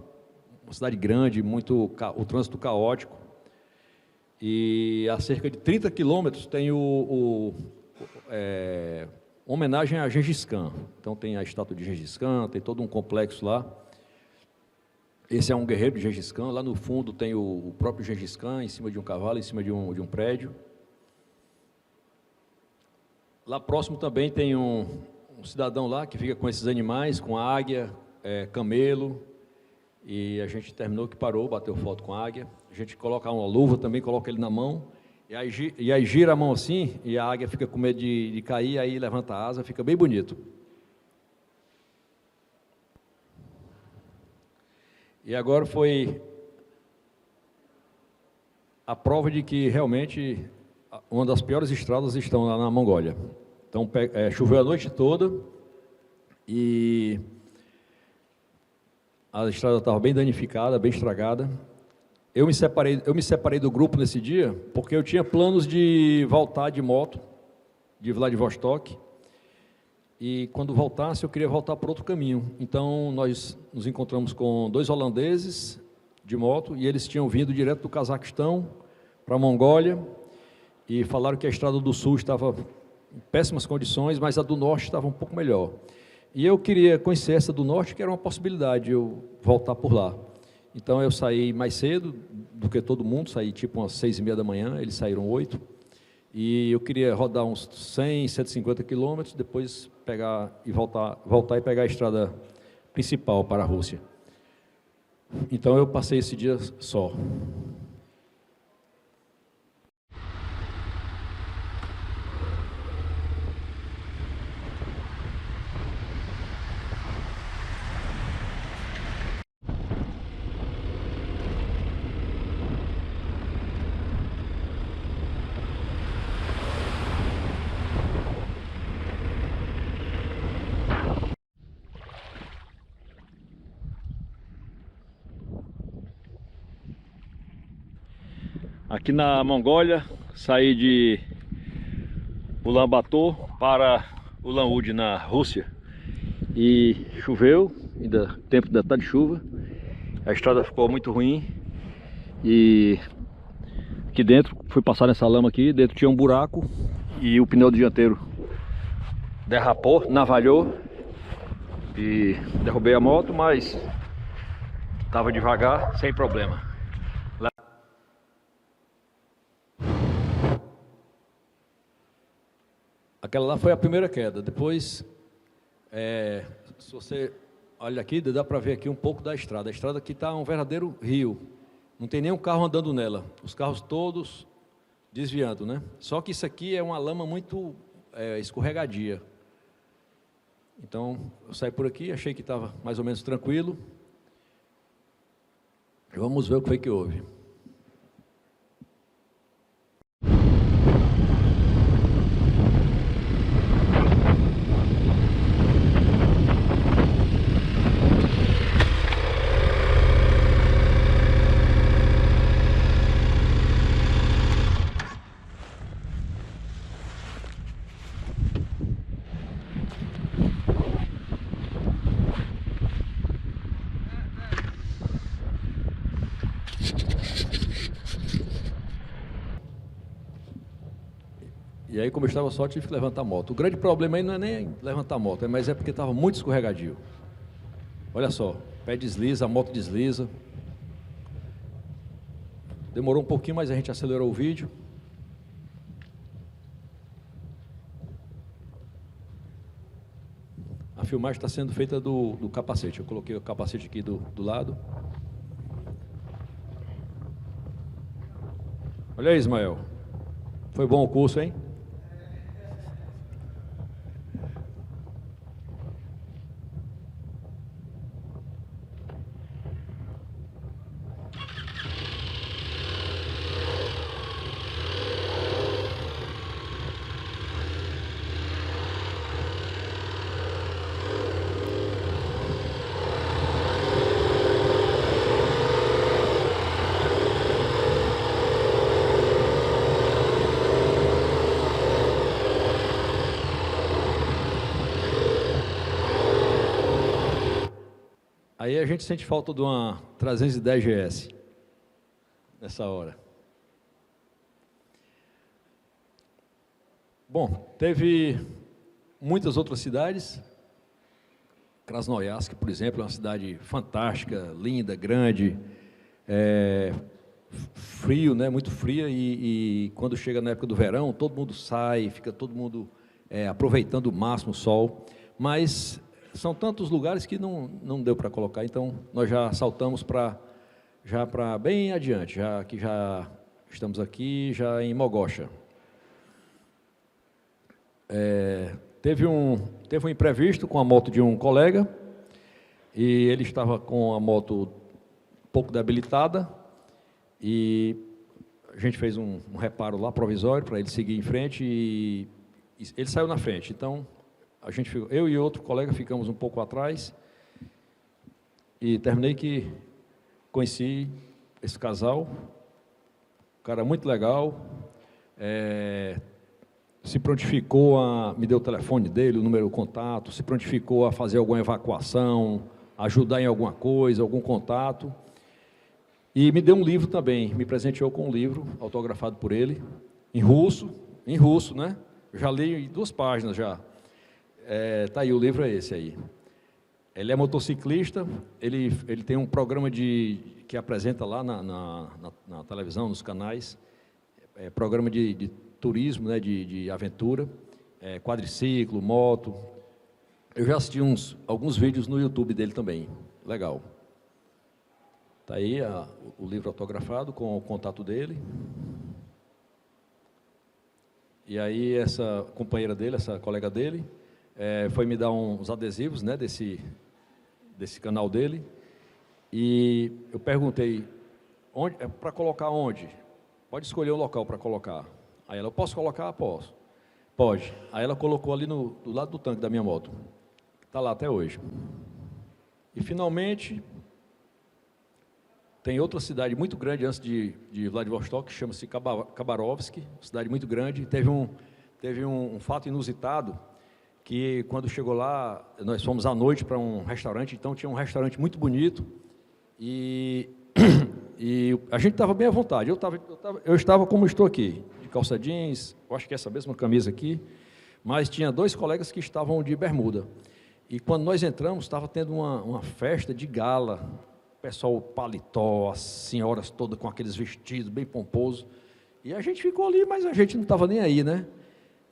uma cidade grande, o trânsito caótico. E a cerca de 30 quilômetros tem homenagem a Gengis Khan. Então, tem a estátua de Gengis Khan, tem todo um complexo lá. Esse é um guerreiro de Gengis Khan. Lá no fundo tem o próprio Gengis Khan, em cima de um cavalo, em cima de um prédio. Lá próximo também tem um cidadão lá que fica com esses animais, com águia, camelo. E a gente terminou que parou, bateu foto com a águia. A gente coloca uma luva também, coloca ele na mão. E aí gira a mão assim, e a águia fica com medo de cair, aí levanta a asa, fica bem bonito. E agora foi a prova de que realmente uma das piores estradas estão lá na Mongólia. Então choveu a noite toda e a estrada estava bem danificada, bem estragada. Eu me separei do grupo nesse dia porque eu tinha planos de voltar de moto de Vladivostok. E quando voltasse, eu queria voltar por outro caminho. Então, nós nos encontramos com 2 holandeses de moto, e eles tinham vindo direto do Cazaquistão para a Mongólia, e falaram que a estrada do sul estava em péssimas condições, mas a do norte estava um pouco melhor. E eu queria conhecer essa do norte, que era uma possibilidade, eu voltar por lá. Então, eu saí mais cedo do que todo mundo, saí tipo umas 6h30 da manhã, eles saíram 8h. E eu queria rodar uns 100, 150 quilômetros, depois pegar e voltar e pegar a estrada principal para a Rússia. Então eu passei esse dia só. Aqui na Mongólia, saí de Ulaanbaatar para Ulan-Ude, na Rússia, e choveu, tempo ainda está de chuva, a estrada ficou muito ruim, e aqui dentro, fui passar nessa lama aqui, dentro tinha um buraco, e o pneu dianteiro derrapou, navalhou, e derrubei a moto, mas estava devagar, sem problema. Aquela lá foi a primeira queda. Depois, se você olha aqui, dá para ver aqui um pouco da estrada. A estrada aqui está um verdadeiro rio. Não tem nenhum carro andando nela. Os carros todos desviando, né? Só que isso aqui é uma lama muito escorregadia. Então, eu saí por aqui, achei que estava mais ou menos tranquilo. Vamos ver o que foi que houve. E aí, como eu estava só, tive que levantar a moto. O grande problema aí não é nem levantar a moto, mas é porque estava muito escorregadio. Olha só, pé desliza, a moto desliza. Demorou um pouquinho, mas a gente acelerou o vídeo. A filmagem está sendo feita do capacete. Eu coloquei o capacete aqui do lado. Olha aí, Ismael. Foi bom o curso, hein? Aí a gente sente falta de uma 310 GS nessa hora. Bom, teve muitas outras cidades. Krasnoyarsk, por exemplo, é uma cidade fantástica, linda, grande, frio, né? Muito fria, e quando chega na época do verão, todo mundo sai, fica todo mundo aproveitando o máximo o sol, mas são tantos lugares que não deu para colocar, então nós já saltamos para bem adiante, já estamos aqui já em Mogosha. Teve um imprevisto com a moto de um colega, e ele estava com a moto um pouco debilitada, e a gente fez um reparo lá provisório para ele seguir em frente, e ele saiu na frente. Então eu e outro colega ficamos um pouco atrás, e terminei que conheci esse casal, um cara muito legal, se prontificou me deu o telefone dele, o número, o contato, se prontificou a fazer alguma evacuação, ajudar em alguma coisa, algum contato, e me deu um livro também, me presenteou com um livro autografado por ele, em russo, né? Já li 2 páginas já. Tá aí, o livro é esse aí. Ele é motociclista, ele tem um programa que apresenta lá na televisão, nos canais, programa de turismo, né, de aventura, quadriciclo, moto. Eu já assisti alguns vídeos no YouTube dele também, legal. Tá aí o livro autografado com o contato dele. E aí essa companheira dele, essa colega dele, foi me dar uns adesivos, né, desse canal dele, e eu perguntei, para colocar onde? Pode escolher um local para colocar. Aí ela, eu posso colocar? Posso. Pode. Aí ela colocou ali do lado do tanque da minha moto. Está lá até hoje. E finalmente, tem outra cidade muito grande antes de Vladivostok, que chama-se Khabarovsk, cidade muito grande. Teve um fato inusitado, que quando chegou lá, nós fomos à noite para um restaurante, então tinha um restaurante muito bonito, e a gente estava bem à vontade. Eu estava como estou aqui, de calça jeans, eu acho que é essa mesma camisa aqui, mas tinha 2 colegas que estavam de bermuda. E quando nós entramos, estava tendo uma festa de gala, o pessoal paletó, as senhoras todas com aqueles vestidos bem pomposos, e a gente ficou ali, mas a gente não estava nem aí, né?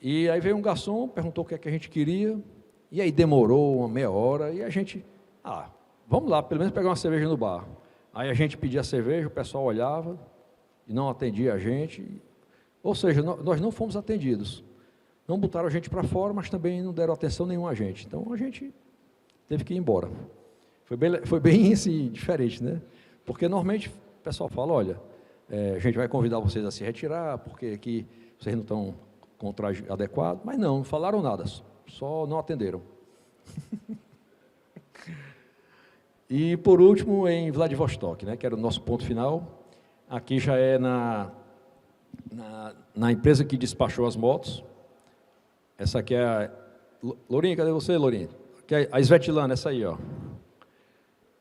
E aí veio um garçom, perguntou o que é que a gente queria, e aí demorou uma meia hora, e a gente, vamos lá, pelo menos pegar uma cerveja no bar. Aí a gente pedia cerveja, o pessoal olhava e não atendia a gente, ou seja, nós não fomos atendidos. Não botaram a gente para fora, mas também não deram atenção nenhuma a gente. Então a gente teve que ir embora. Foi bem assim, diferente, né? Porque normalmente o pessoal fala, olha, a gente vai convidar vocês a se retirar, porque aqui vocês não estão com o traje adequado, mas não falaram nada, só não atenderam. E por último, em Vladivostok, né, que era o nosso ponto final, aqui já é na empresa que despachou as motos. Essa aqui é a... Lourinha, cadê você, Lourinha? Aqui é a Svetlana, essa aí, ó.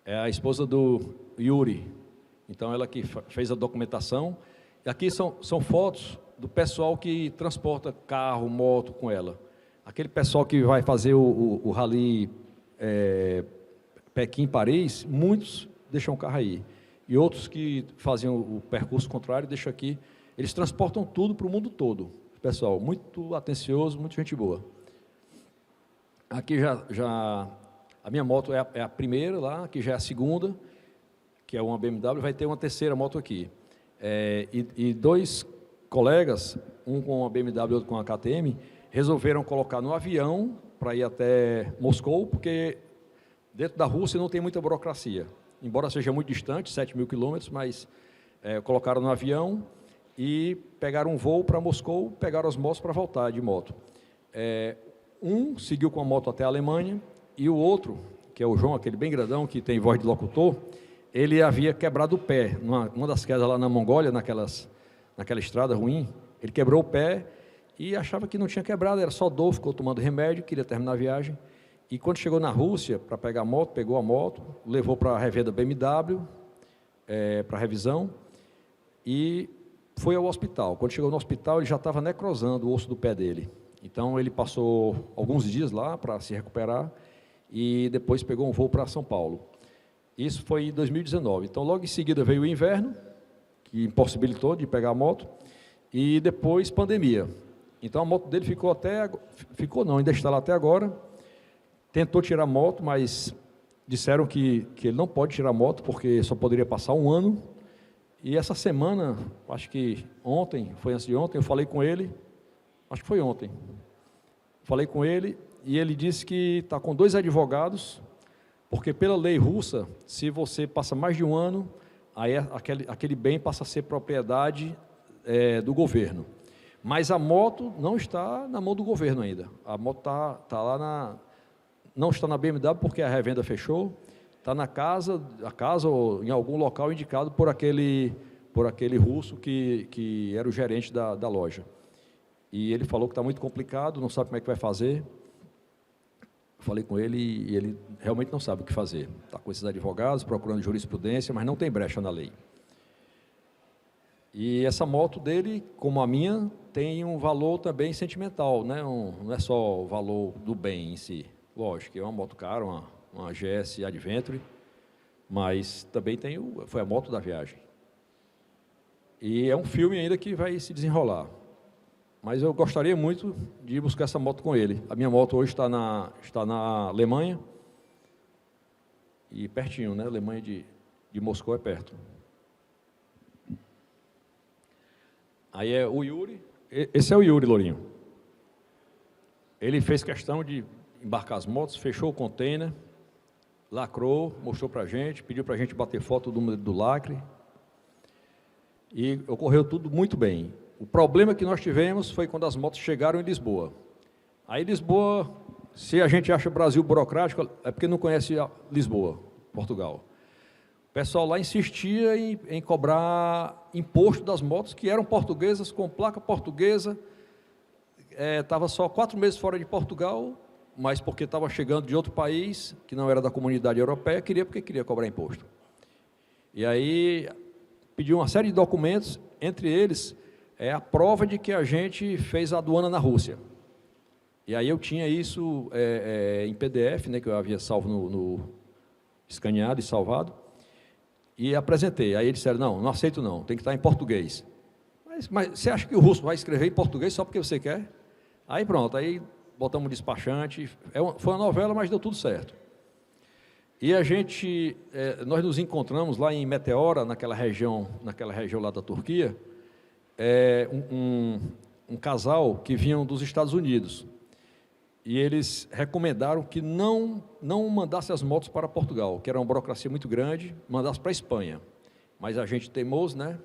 É a esposa do Yuri. Então, ela que fez a documentação. E aqui são fotos do pessoal que transporta carro, moto com ela. Aquele pessoal que vai fazer o rally Pequim-Paris, muitos deixam o carro aí. E outros que faziam o percurso contrário deixam aqui. Eles transportam tudo para o mundo todo. Pessoal, muito atencioso, muito gente boa. Aqui já a minha moto é a primeira lá, aqui já é a segunda, que é uma BMW, vai ter uma terceira moto aqui. E dois colegas, um com a BMW e outro com a KTM, resolveram colocar no avião para ir até Moscou, porque dentro da Rússia não tem muita burocracia. Embora seja muito distante, 7.000 quilômetros, mas colocaram no avião e pegaram um voo para Moscou, pegaram as motos para voltar de moto. Um seguiu com a moto até a Alemanha e o outro, que é o João, aquele bem grandão, que tem voz de locutor, ele havia quebrado o pé, numa das quedas lá na Mongólia, naquela estrada ruim, ele quebrou o pé e achava que não tinha quebrado, era só dor, ficou tomando remédio, queria terminar a viagem. E quando chegou na Rússia, para pegar a moto, pegou a moto, levou para a revenda BMW, para revisão, e foi ao hospital. Quando chegou no hospital, ele já estava necrosando o osso do pé dele. Então, ele passou alguns dias lá para se recuperar e depois pegou um voo para São Paulo. Isso foi em 2019. Então, logo em seguida veio o inverno, que impossibilitou de pegar a moto, e depois pandemia. Então, a moto dele ainda está lá até agora. Tentou tirar a moto, mas disseram que ele não pode tirar a moto, porque só poderia passar um ano. E essa semana, acho que ontem, foi antes de ontem, eu falei com ele, acho que foi ontem, falei com ele e ele disse que está com 2 advogados, porque pela lei russa, se você passa mais de um ano, aí aquele bem passa a ser propriedade do governo. Mas a moto não está na mão do governo ainda. A moto está lá não está na BMW porque a revenda fechou, está na casa ou em algum local indicado por aquele russo que era o gerente da loja. E ele falou que está muito complicado, não sabe como é que vai fazer. Falei com ele e ele realmente não sabe o que fazer. Está com esses advogados, procurando jurisprudência, mas não tem brecha na lei. E essa moto dele, como a minha, tem um valor também sentimental, né? Não é só o valor do bem em si. Lógico que é uma moto cara, uma GS Adventure, mas também foi a moto da viagem. E é um filme ainda que vai se desenrolar. Mas eu gostaria muito de ir buscar essa moto com ele. A minha moto hoje está na Alemanha, e pertinho, né? A Alemanha de Moscou é perto. Aí é o Yuri, esse é o Yuri Lourinho. Ele fez questão de embarcar as motos, fechou o container, lacrou, mostrou para a gente, pediu para a gente bater foto do lacre, e ocorreu tudo muito bem. O problema que nós tivemos foi quando as motos chegaram em Lisboa. Aí Lisboa, se a gente acha o Brasil burocrático, é porque não conhece Lisboa, Portugal. O pessoal lá insistia em cobrar imposto das motos que eram portuguesas, com placa portuguesa, estava só 4 meses fora de Portugal, mas porque estava chegando de outro país, que não era da comunidade europeia, porque queria cobrar imposto. E aí pediu uma série de documentos, entre eles a prova de que a gente fez a aduana na Rússia. E aí eu tinha isso em PDF, né, que eu havia salvo escaneado e salvado, e apresentei. Aí eles disseram, não aceito não, tem que estar em português. Mas você acha que o russo vai escrever em português só porque você quer? Aí pronto, aí botamos um despachante, foi uma novela, mas deu tudo certo. E nós nos encontramos lá em Meteora, naquela região lá da Turquia, um casal que vinham dos Estados Unidos. E eles recomendaram que não mandasse as motos para Portugal, que era uma burocracia muito grande, mandasse para a Espanha. Mas a gente teimoso, né?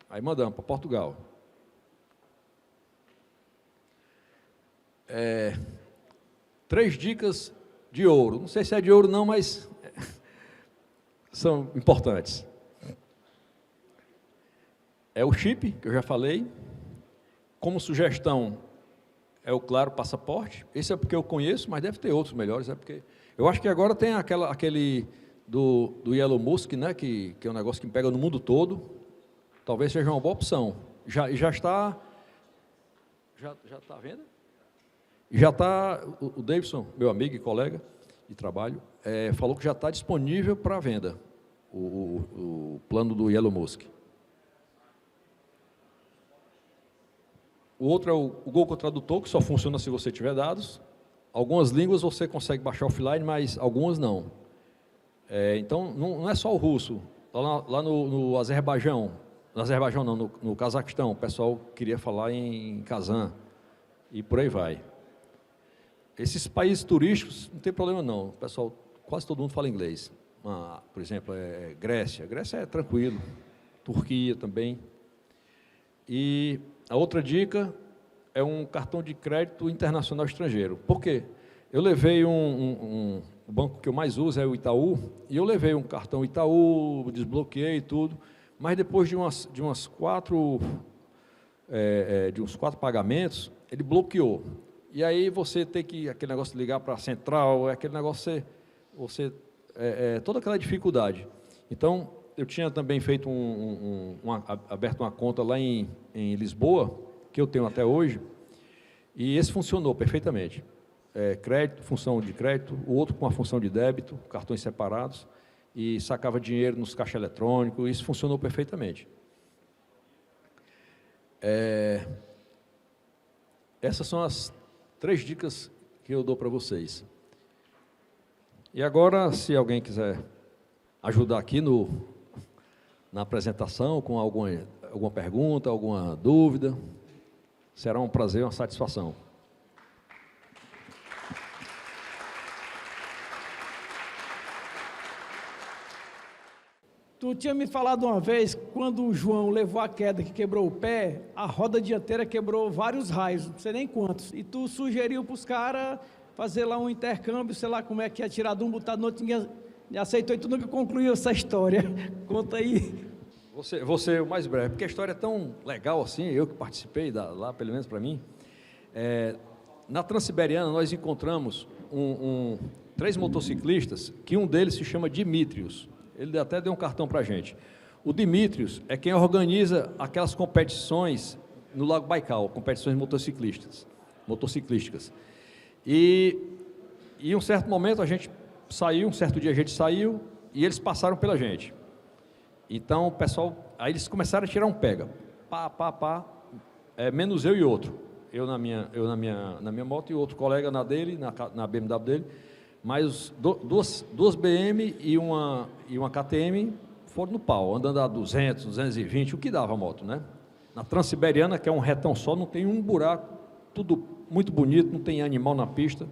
Aí mandamos para Portugal. 3 dicas de ouro. Não sei se é de ouro não, mas são importantes. É o chip, que eu já falei. Como sugestão, é o Claro Passaporte. Esse é porque eu conheço, mas deve ter outros melhores. Porque eu acho que agora tem aquele do Elon Musk, né, que é um negócio que pega no mundo todo. Talvez seja uma boa opção. Já está Já está à venda? Já está, o Davidson, meu amigo e colega de trabalho, falou que já está disponível para venda o plano do Elon Musk. O outro é o Google Tradutor, que só funciona se você tiver dados. Algumas línguas você consegue baixar offline, mas algumas não. Então, não é só o russo. Lá no Azerbaijão, no Cazaquistão, o pessoal queria falar em Kazan, e por aí vai. Esses países turísticos, não tem problema não, o pessoal, quase todo mundo fala inglês. Por exemplo, Grécia é tranquilo, Turquia também. E a outra dica é um cartão de crédito internacional estrangeiro. Por quê? Eu levei o banco que eu mais uso é o Itaú, e eu levei um cartão Itaú, desbloqueei tudo, mas depois de uns quatro pagamentos, ele bloqueou. E aí você tem que, aquele negócio de ligar para a central, aquele negócio, toda aquela dificuldade. Então, eu tinha também feito aberto uma conta lá em Lisboa, que eu tenho até hoje, e esse funcionou perfeitamente. Crédito, função de crédito, o outro com a função de débito, cartões separados, e sacava dinheiro nos caixas eletrônicos, isso funcionou perfeitamente. Essas são as 3 dicas que eu dou para vocês. E agora, se alguém quiser ajudar aqui na apresentação, com alguma pergunta, alguma dúvida, será um prazer, uma satisfação. Tu tinha me falado uma vez, quando o João levou a queda que quebrou o pé, a roda dianteira quebrou vários raios, não sei nem quantos, e tu sugeriu para os caras fazer lá um intercâmbio, sei lá como é que ia tirar de um, botar no outro, ninguém aceitou, e tu nunca concluiu essa história. Conta aí. Você o mais breve, porque a história é tão legal assim, eu que participei lá, pelo menos para mim. Na Transiberiana nós encontramos 3 motociclistas, que um deles se chama Dimitrios. Ele até deu um cartão para a gente. O Dimitrios é quem organiza aquelas competições no Lago Baikal, competições motociclísticas. E um certo momento um certo dia a gente saiu e eles passaram pela gente. Então o pessoal, aí eles começaram a tirar um pega. Menos eu e outro. Eu na minha moto e outro colega na dele, na BMW dele. Mas duas BM e uma KTM foram no pau, andando a 200, 220, o que dava a moto, né? Na Transiberiana, que é um retão só, não tem um buraco, tudo muito bonito, não tem animal na pista.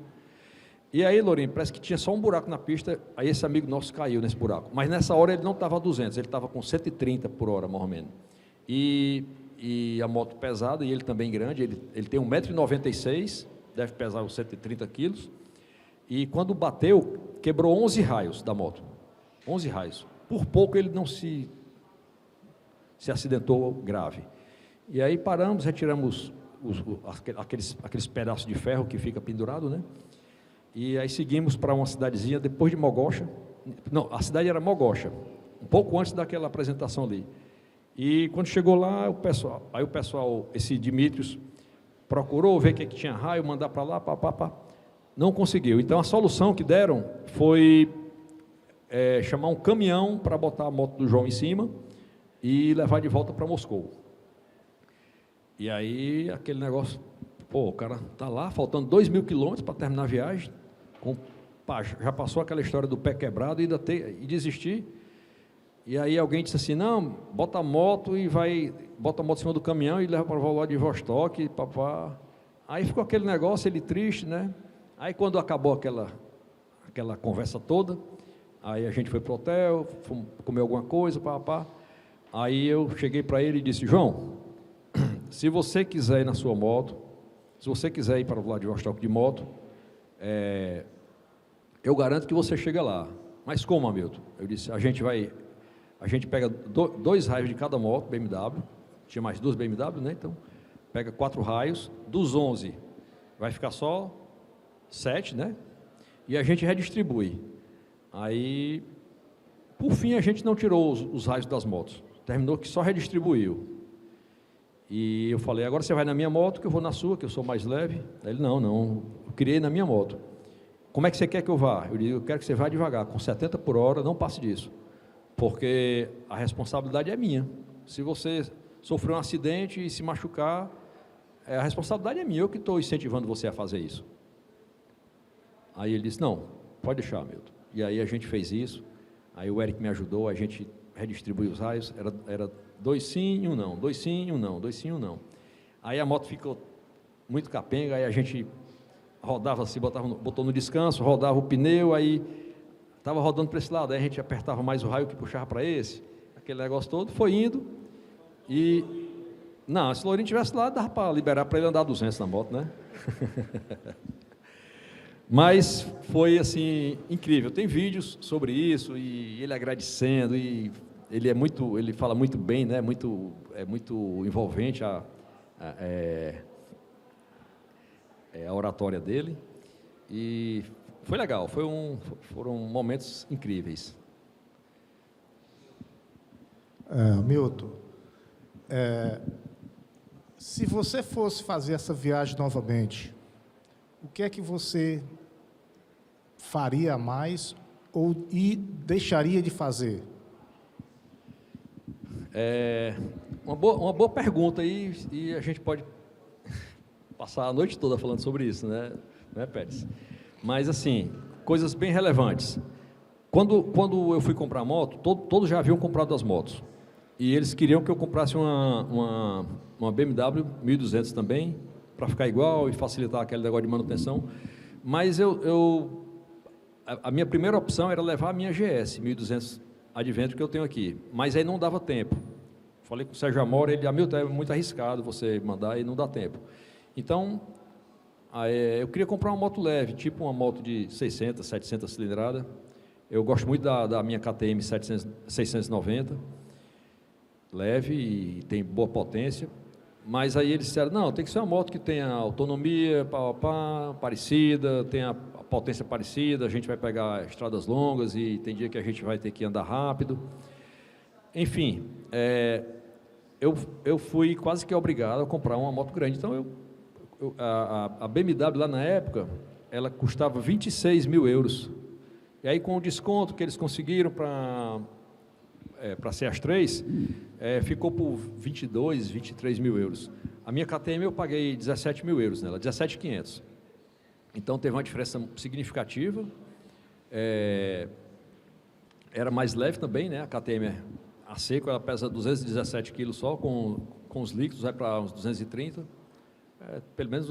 E aí, Lourinho, parece que tinha só um buraco na pista, aí esse amigo nosso caiu nesse buraco. Mas nessa hora ele não estava a 200, ele estava com 130 por hora, mais ou menos. E a moto pesada, e ele também grande, ele tem 1,96 m, deve pesar uns 130 quilos. E quando bateu, quebrou 11 raios da moto. 11 raios. Por pouco ele não se acidentou grave. E aí paramos, retiramos aqueles pedaços de ferro que fica pendurado, né? E aí seguimos para uma cidadezinha depois de Mogocha. Não, a cidade era Mogocha, um pouco antes daquela apresentação ali. E quando chegou lá, o pessoal, esse Dimitrios, procurou ver o que tinha raio, mandar para lá, não conseguiu. Então, a solução que deram foi chamar um caminhão para botar a moto do João em cima e levar de volta para Moscou. E aí, aquele negócio, o cara está lá, faltando 2.000 quilômetros para terminar a viagem, já passou aquela história do pé quebrado e desistir. E aí alguém disse assim, não, bota a moto bota a moto em cima do caminhão e leva para o Vladivostok, Aí ficou aquele negócio, ele triste, né? Aí quando acabou aquela conversa toda, aí a gente foi para o hotel, fomos comer alguma coisa, Aí eu cheguei para ele e disse, João, se você quiser ir na sua moto, se você quiser ir para o Vladivostok de moto, eu garanto que você chega lá. Mas como, Hamilton? Eu disse, a gente pega 2 raios de cada moto, BMW, tinha mais 2 BMW, né? Então, pega 4 raios, dos 11 vai ficar só 7, né? E a gente redistribui. Aí, por fim, a gente não tirou os raios das motos. Terminou que só redistribuiu. E eu falei, agora você vai na minha moto, que eu vou na sua, que eu sou mais leve. Ele, não, eu queria ir na minha moto. Como é que você quer que eu vá? Eu digo, eu quero que você vá devagar, com 70 por hora, não passe disso. Porque a responsabilidade é minha. Se você sofrer um acidente e se machucar, a responsabilidade é minha, eu que estou incentivando você a fazer isso. Aí ele disse, não, pode deixar, Milton. E aí a gente fez isso, aí o Eric me ajudou, a gente redistribuiu os raios, era 2 sim, 1 não, 2 sim, 1 não, 2 sim, 1 não. Aí a moto ficou muito capenga, aí a gente rodava assim, botou no descanso, rodava o pneu, aí estava rodando para esse lado, aí a gente apertava mais o raio que puxava para esse, aquele negócio todo, foi indo, e não, se o Lourinho estivesse lá, dava para liberar para ele andar 200 na moto, né? Mas foi assim, incrível, tem vídeos sobre isso, e ele agradecendo, e ele fala muito bem, né? É muito envolvente a oratória dele, e foi legal, foram momentos incríveis. Milton, se você fosse fazer essa viagem novamente, o que é que você faria mais e deixaria de fazer? Uma boa pergunta, e a gente pode passar a noite toda falando sobre isso, né Pérez? Mas, assim, coisas bem relevantes. Quando eu fui comprar a moto, todos já haviam comprado as motos. E eles queriam que eu comprasse uma BMW 1200 também, para ficar igual e facilitar aquele negócio de manutenção. Mas a minha primeira opção era levar a minha GS 1200 Adventure que eu tenho aqui. Mas aí não dava tempo. Falei com o Sérgio Amora, ele, Milton, é muito arriscado você mandar e não dá tempo. Então, eu queria comprar uma moto leve, tipo uma moto de 600, 700 cilindrada. Eu gosto muito da minha KTM 690, leve e tem boa potência. Mas aí eles disseram, não, tem que ser uma moto que tenha autonomia parecida, tenha potência parecida, a gente vai pegar estradas longas e tem dia que a gente vai ter que andar rápido. Enfim, eu fui quase que obrigado a comprar uma moto grande. Então, a BMW lá na época, ela custava 26 mil euros. E aí, com o desconto que eles conseguiram para ser as três, ficou por 22, 23 mil euros. A minha KTM eu paguei 17 mil euros nela, 17.500. Então teve uma diferença significativa. Era mais leve também, né? A KTM a seco, ela pesa 217 quilos só, com os líquidos vai para uns 230, pelo menos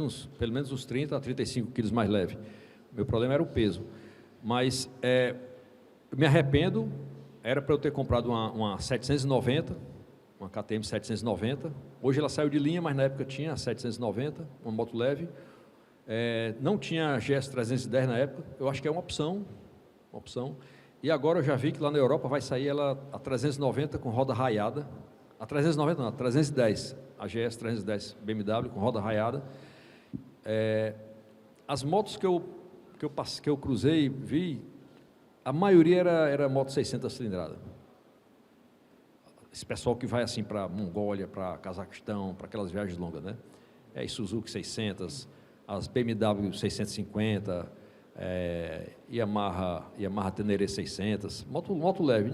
uns 30 a 35 quilos mais leve. Meu problema era o peso. Mas eu me arrependo. Era para eu ter comprado uma 790, uma KTM 790. Hoje ela saiu de linha, mas na época tinha a 790, uma moto leve. Não tinha GS 310 na época. Eu acho que é uma opção. E agora eu já vi que lá na Europa vai sair a 390 com roda raiada. A 390 não, a 310. A GS 310 BMW com roda raiada. As motos que eu cruzei, vi, a maioria era moto 600 cilindrada. Esse pessoal que vai assim para Mongólia, para Cazaquistão, para aquelas viagens longas, né? Suzuki 600, as BMW 650, Yamaha Tenere 600, moto leve.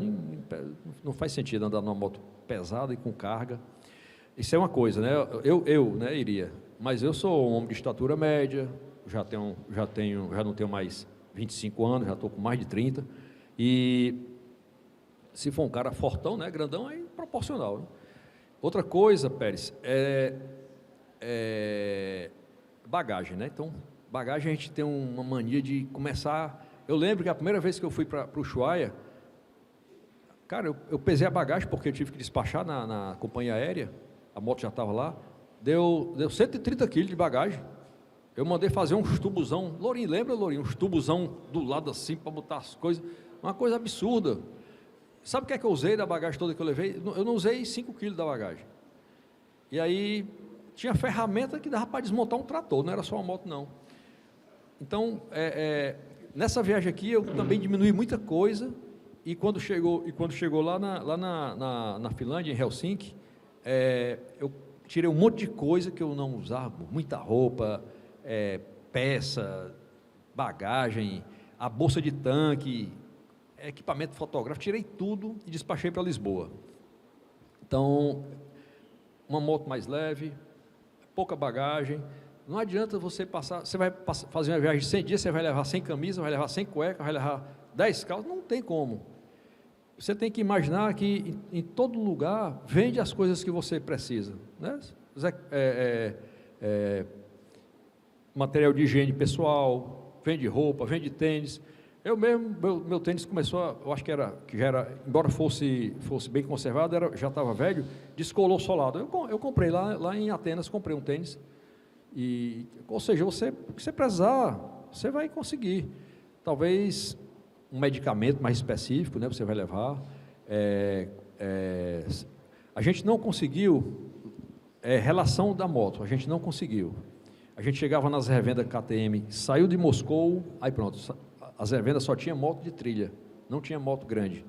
Não faz sentido andar numa moto pesada e com carga. Isso é uma coisa, né? Eu iria. Mas eu sou um homem de estatura média, já não tenho mais 25 anos, já estou com mais de 30, e se for um cara fortão, né, grandão, é proporcional, né? Outra coisa, Pérez, bagagem, né? Então, bagagem a gente tem uma mania de começar. Eu lembro que a primeira vez que eu fui para o Ushuaia, cara, eu pesei a bagagem porque eu tive que despachar na companhia aérea, a moto já estava lá, deu 130 quilos de bagagem. Eu mandei fazer uns tubuzão, Lourinho, lembra, Lourinho? Uns tubuzão do lado assim, para botar as coisas, uma coisa absurda. Sabe o que é que eu usei da bagagem toda que eu levei? Eu não usei 5 quilos da bagagem. E aí, tinha ferramenta que dava para desmontar um trator, não era só uma moto, não. Então, nessa viagem aqui, eu também diminui muita coisa, e quando chegou lá na Finlândia, em Helsinki, eu tirei um monte de coisa que eu não usava, muita roupa, peça, bagagem, a bolsa de tanque, equipamento fotográfico, tirei tudo e despachei para Lisboa. Então, uma moto mais leve, pouca bagagem. Não adianta você passar, você vai fazer uma viagem de 100 dias, você vai levar 100 camisas, vai levar 100 cuecas, vai levar 10 calças, não tem como. Você tem que imaginar que em todo lugar vende as coisas que você precisa, né? Material de higiene pessoal, vende roupa, vende tênis. Eu mesmo, meu tênis começou, eu acho que já era, embora fosse bem conservado, já estava velho, descolou solado. Eu comprei lá em Atenas, comprei um tênis. Ou seja, o que você precisar, você vai conseguir. Talvez um medicamento mais específico, né, você vai levar. A gente não conseguiu relação da moto, a gente não conseguiu. A gente chegava nas revendas KTM, saiu de Moscou, aí pronto, as revendas só tinha moto de trilha, não tinha moto grande.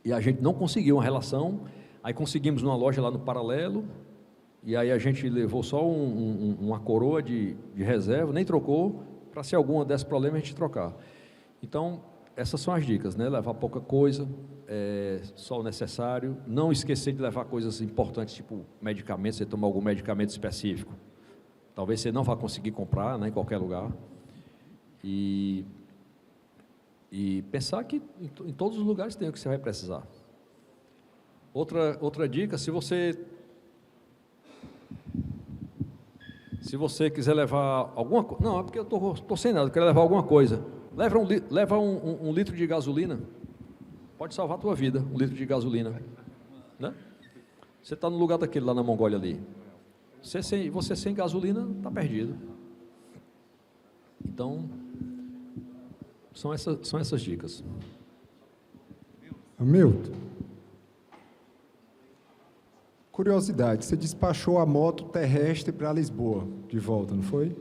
E a gente não conseguiu uma relação, aí conseguimos numa loja lá no Paralelo, e aí a gente levou só uma coroa de reserva, nem trocou, para se alguma desse problema a gente trocar. Então, essas são as dicas, né? Levar pouca coisa, só o necessário, não esquecer de levar coisas importantes, tipo medicamentos, você tomar algum medicamento específico. Talvez você não vá conseguir comprar, né, em qualquer lugar. E pensar que em todos os lugares tem o que você vai precisar. Outra dica, se você quiser levar alguma coisa, não, é porque eu estou sem nada, eu quero levar alguma coisa, leva um litro de gasolina, pode salvar a tua vida, um litro de gasolina, né? Você está no lugar daquele lá na Mongólia ali, você sem gasolina está perdido. Então, são essas dicas. Hamilton, curiosidade, você despachou a moto terrestre para Lisboa, de volta, não foi?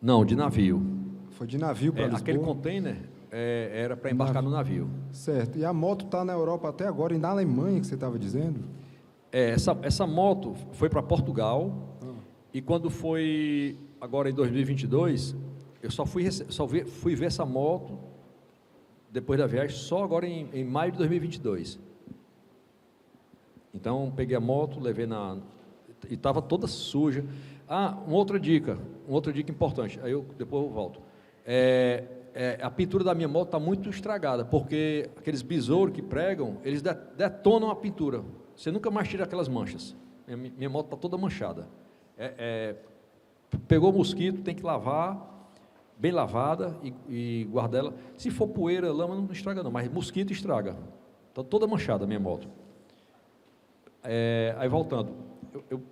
Não, de navio. Foi de navio para Lisboa? Aquele container era para embarcar no navio. Certo, e a moto está na Europa até agora, e na Alemanha, que você estava dizendo? Essa moto foi para Portugal, e quando foi agora em 2022, eu só fui ver essa moto, depois da viagem, só agora em maio de 2022. Então, peguei a moto, levei e estava toda suja. Uma outra dica importante, depois eu volto. A pintura da minha moto está muito estragada, porque aqueles besouros que pregam, eles detonam a pintura. Você nunca mais tira aquelas manchas. Minha moto está toda manchada. Pegou mosquito, tem que lavar, bem lavada, e guardar ela. Se for poeira, lama, não estraga não, mas mosquito estraga. Está toda manchada a minha moto. Aí voltando,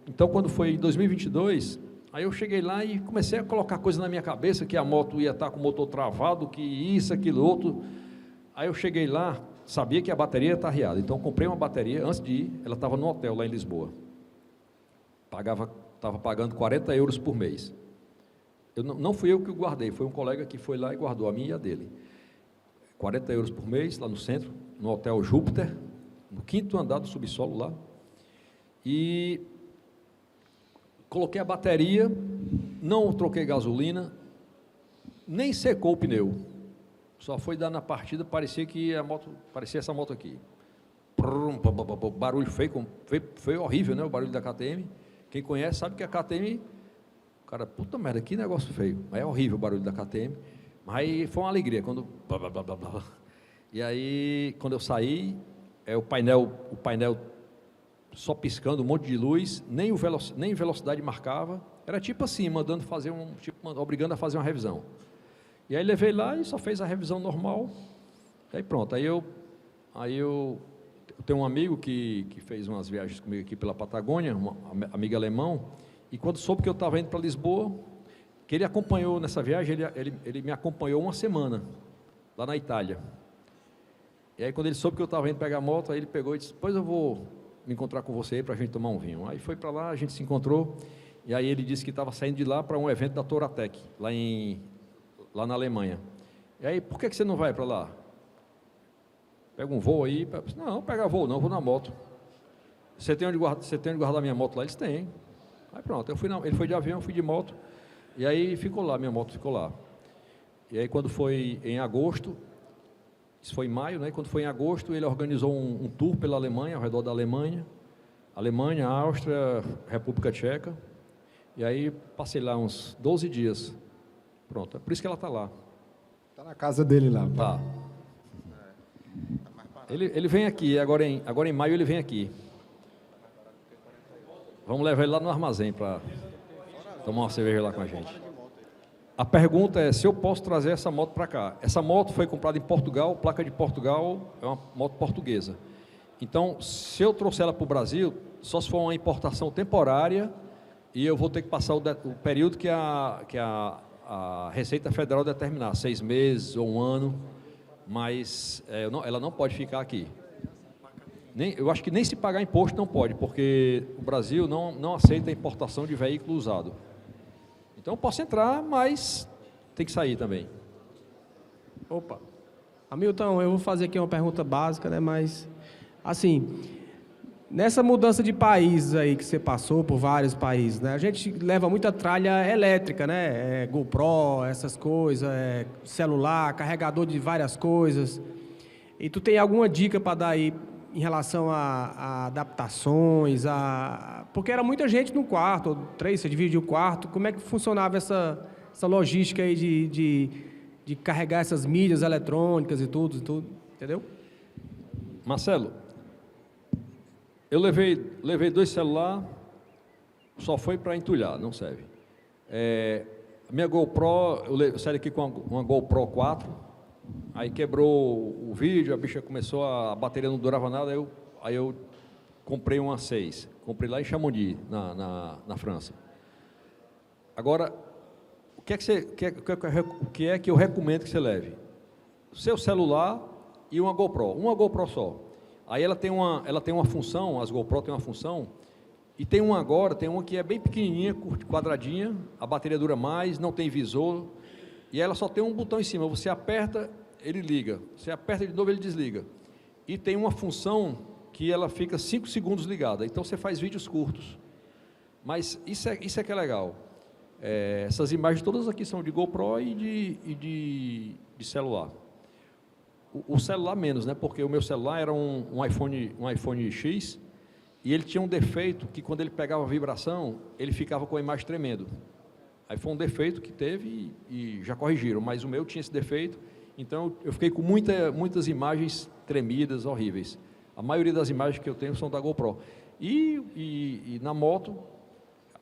então quando foi em 2022, aí eu cheguei lá e comecei a colocar coisa na minha cabeça, que a moto ia estar com o motor travado, que isso, aquilo, outro. Aí eu cheguei lá, sabia que a bateria está arriada, então comprei uma bateria, antes de ir, ela estava no hotel lá em Lisboa, estava pagando 40 euros por mês. Não fui eu que o guardei, foi um colega que foi lá e guardou a minha e a dele. 40 euros por mês, lá no centro, no Hotel Júpiter, no 5º andar do subsolo lá. E coloquei a bateria, não troquei gasolina, nem secou o pneu. Só foi dar na partida, parecia essa moto aqui. Barulho feio, foi horrível, né? O barulho da KTM. Quem conhece sabe que a KTM, cara, puta merda, que negócio feio. Mas é horrível o barulho da KTM. Mas aí foi uma alegria quando. E aí, quando eu saí, o painel só piscando, um monte de luz, nem velocidade marcava, era tipo assim, obrigando a fazer uma revisão. E aí levei lá e só fez a revisão normal, aí pronto, aí eu tenho um amigo que fez umas viagens comigo aqui pela Patagônia, um amigo alemão, e quando soube que eu estava indo para Lisboa, que ele acompanhou nessa viagem, ele me acompanhou uma semana, lá na Itália. E aí quando ele soube que eu estava indo pegar a moto, aí ele pegou e disse, depois eu vou me encontrar com você aí para a gente tomar um vinho. Aí foi para lá, a gente se encontrou, e aí ele disse que estava saindo de lá para um evento da Touratech, lá na Alemanha. E aí, por que você não vai para lá? Pega um voo aí? Não, pega voo não, vou na moto. você tem onde guardar minha moto lá? Eles têm. Aí pronto, ele foi de avião, eu fui de moto, e aí ficou lá, minha moto ficou lá. E aí quando foi em agosto, isso foi em maio, né? Quando foi em agosto, ele organizou um tour pela Alemanha, ao redor da Alemanha, Áustria, República Tcheca, e aí passei lá uns 12 dias. Pronto, é por isso que ela está lá. Está na casa dele lá. Tá. Ele vem aqui, agora em maio ele vem aqui. Vamos levar ele lá no armazém para tomar uma cerveja lá com a gente. A pergunta é se eu posso trazer essa moto para cá. Essa moto foi comprada em Portugal, placa de Portugal, é uma moto portuguesa. Então, se eu trouxer ela para o Brasil, só se for uma importação temporária, e eu vou ter que passar o período que a Receita Federal determinar, 6 meses ou 1 ano, mas ela não pode ficar aqui. Eu acho que nem se pagar imposto não pode, porque o Brasil não aceita a importação de veículo usado. Então eu posso entrar, mas tem que sair também. Opa. Hamilton, eu vou fazer aqui uma pergunta básica, né? Mas, assim, nessa mudança de países aí que você passou por vários países, né? A gente leva muita tralha elétrica, né? GoPro, essas coisas, celular, carregador de várias coisas. E tu tem alguma dica para dar aí em relação a adaptações, porque era muita gente no quarto, ou 3, você dividiu o quarto, como é que funcionava essa logística aí de carregar essas mídias eletrônicas e tudo, entendeu? Marcelo, eu levei 2 celulares, só foi para entulhar, não serve. A minha GoPro, eu saí aqui com uma GoPro 4, aí quebrou o vídeo, a bicha começou, a bateria não durava nada, aí eu comprei uma 6, comprei lá em Chamonix, na França. Agora, o que é que eu recomendo que você leve? Seu celular e uma GoPro só. Aí ela tem uma função, as GoPro tem uma função, e tem uma que é bem pequenininha, quadradinha, a bateria dura mais, não tem visor, e ela só tem um botão em cima, você aperta, ele liga, você aperta de novo, ele desliga. E tem uma função que ela fica 5 segundos ligada, então você faz vídeos curtos. Mas isso é que é legal. Essas imagens todas aqui são de GoPro e de celular. O celular menos, né? Porque o meu celular era um iPhone X, e ele tinha um defeito que quando ele pegava a vibração, ele ficava com a imagem tremendo. Aí foi um defeito que teve e já corrigiram, mas o meu tinha esse defeito, então eu fiquei com muitas imagens tremidas, horríveis. A maioria das imagens que eu tenho são da GoPro. E na moto,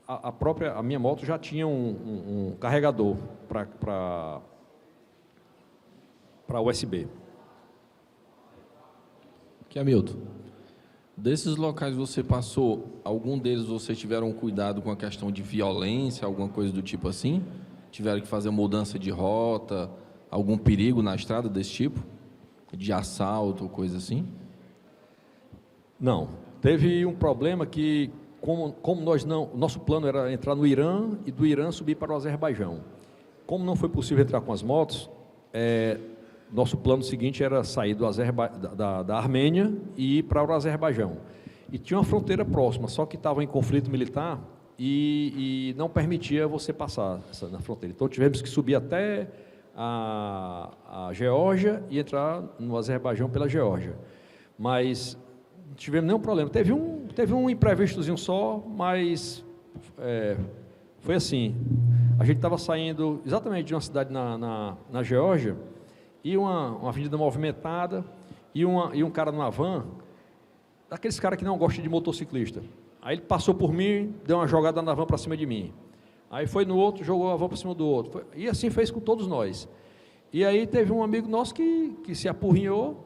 a minha moto já tinha um carregador para USB. Que Hamilton, desses locais que você passou, algum deles vocês tiveram cuidado com a questão de violência, alguma coisa do tipo assim? Tiveram que fazer mudança de rota, algum perigo na estrada desse tipo? De assalto, coisa assim? Não. Teve um problema que, como nosso plano era entrar no Irã e do Irã subir para o Azerbaijão. Como não foi possível entrar com as motos, nosso plano seguinte era sair da Armênia e ir para o Azerbaijão. E tinha uma fronteira próxima, só que estava em conflito militar e não permitia você passar na fronteira. Então tivemos que subir até a Geórgia e entrar no Azerbaijão pela Geórgia. Mas não tivemos nenhum problema. Teve um imprevistozinho só, mas foi assim. A gente estava saindo exatamente de uma cidade na Geórgia, e uma avenida movimentada, e um cara numa van, daqueles caras que não gostam de motociclista. Aí ele passou por mim, deu uma jogada na van para cima de mim. Aí foi no outro, jogou a van para cima do outro. E assim fez com todos nós. E aí teve um amigo nosso que se apurrinhou,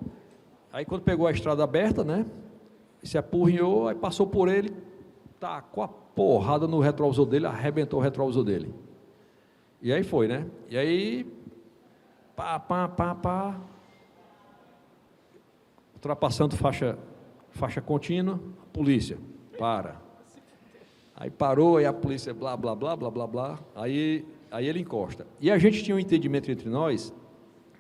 aí quando pegou a estrada aberta, né, se apurrinhou, aí passou por ele, tacou a porrada no retrovisor dele, arrebentou o retrovisor dele. E aí foi, né? E aí, ultrapassando faixa contínua, polícia, para. Aí parou, aí a polícia, blá, blá, blá, blá, blá, blá, aí ele encosta. E a gente tinha um entendimento entre nós,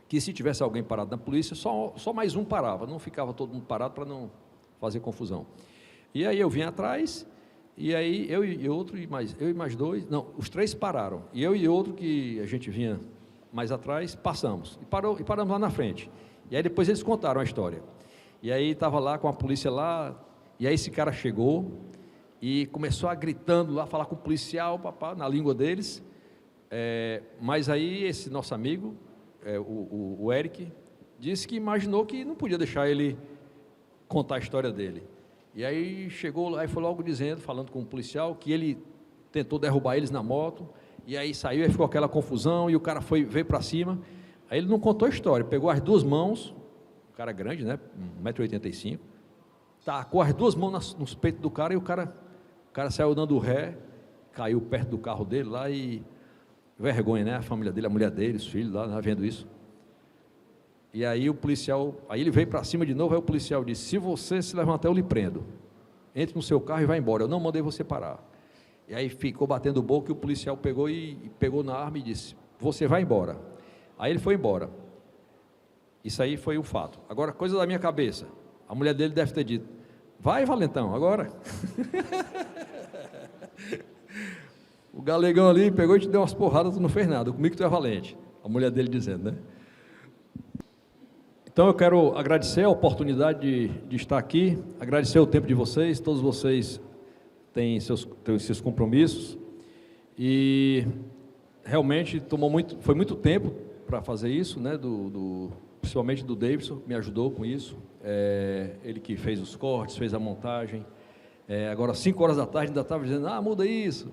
que se tivesse alguém parado na polícia, só mais um parava, não ficava todo mundo parado para não fazer confusão. E aí eu vim atrás, e aí eu e outro, eu e mais dois, não, os três pararam. E eu e outro, que a gente vinha mais atrás, passamos. E paramos lá na frente. E aí depois eles contaram a história. E aí estava lá com a polícia lá, e aí esse cara chegou e começou a gritando lá, falar com o policial, papá, na língua deles. Mas aí esse nosso amigo, o Eric, disse que imaginou que não podia deixar ele contar a história dele. E aí chegou lá e foi logo dizendo, falando com o policial, que ele tentou derrubar eles na moto, e aí saiu, e ficou aquela confusão, e o cara veio para cima. Aí ele não contou a história, pegou as duas mãos, um cara grande, né, 1,85 m, tacou as duas mãos nos peitos do cara, e o cara saiu dando ré, caiu perto do carro dele lá, e vergonha, né, a família dele, a mulher dele, os filhos lá, vendo isso. E aí o policial, aí ele veio para cima de novo, aí o policial disse: se você se levantar, eu lhe prendo, entre no seu carro e vai embora, eu não mandei você parar. E aí ficou batendo boca, e o policial pegou na arma e disse: você vai embora. Aí ele foi embora. Isso aí foi o fato. Agora, coisa da minha cabeça, a mulher dele deve ter dito: vai, Valentão, agora. O galegão ali pegou e te deu umas porradas, tu não fez nada, comigo tu é valente. A mulher dele dizendo, né? Então eu quero agradecer a oportunidade de estar aqui, agradecer o tempo de vocês, todos vocês têm seus compromissos, e realmente foi muito tempo para fazer isso, né, principalmente do Davidson, que me ajudou com isso, ele que fez os cortes, fez a montagem, agora 5 horas da tarde ainda estava dizendo: muda isso.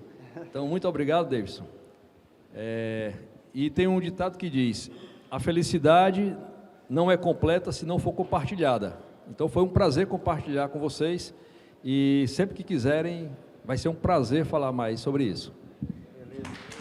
Então, muito obrigado, Davidson. E tem um ditado que diz: a felicidade não é completa se não for compartilhada. Então foi um prazer compartilhar com vocês, e sempre que quiserem vai ser um prazer falar mais sobre isso. Beleza.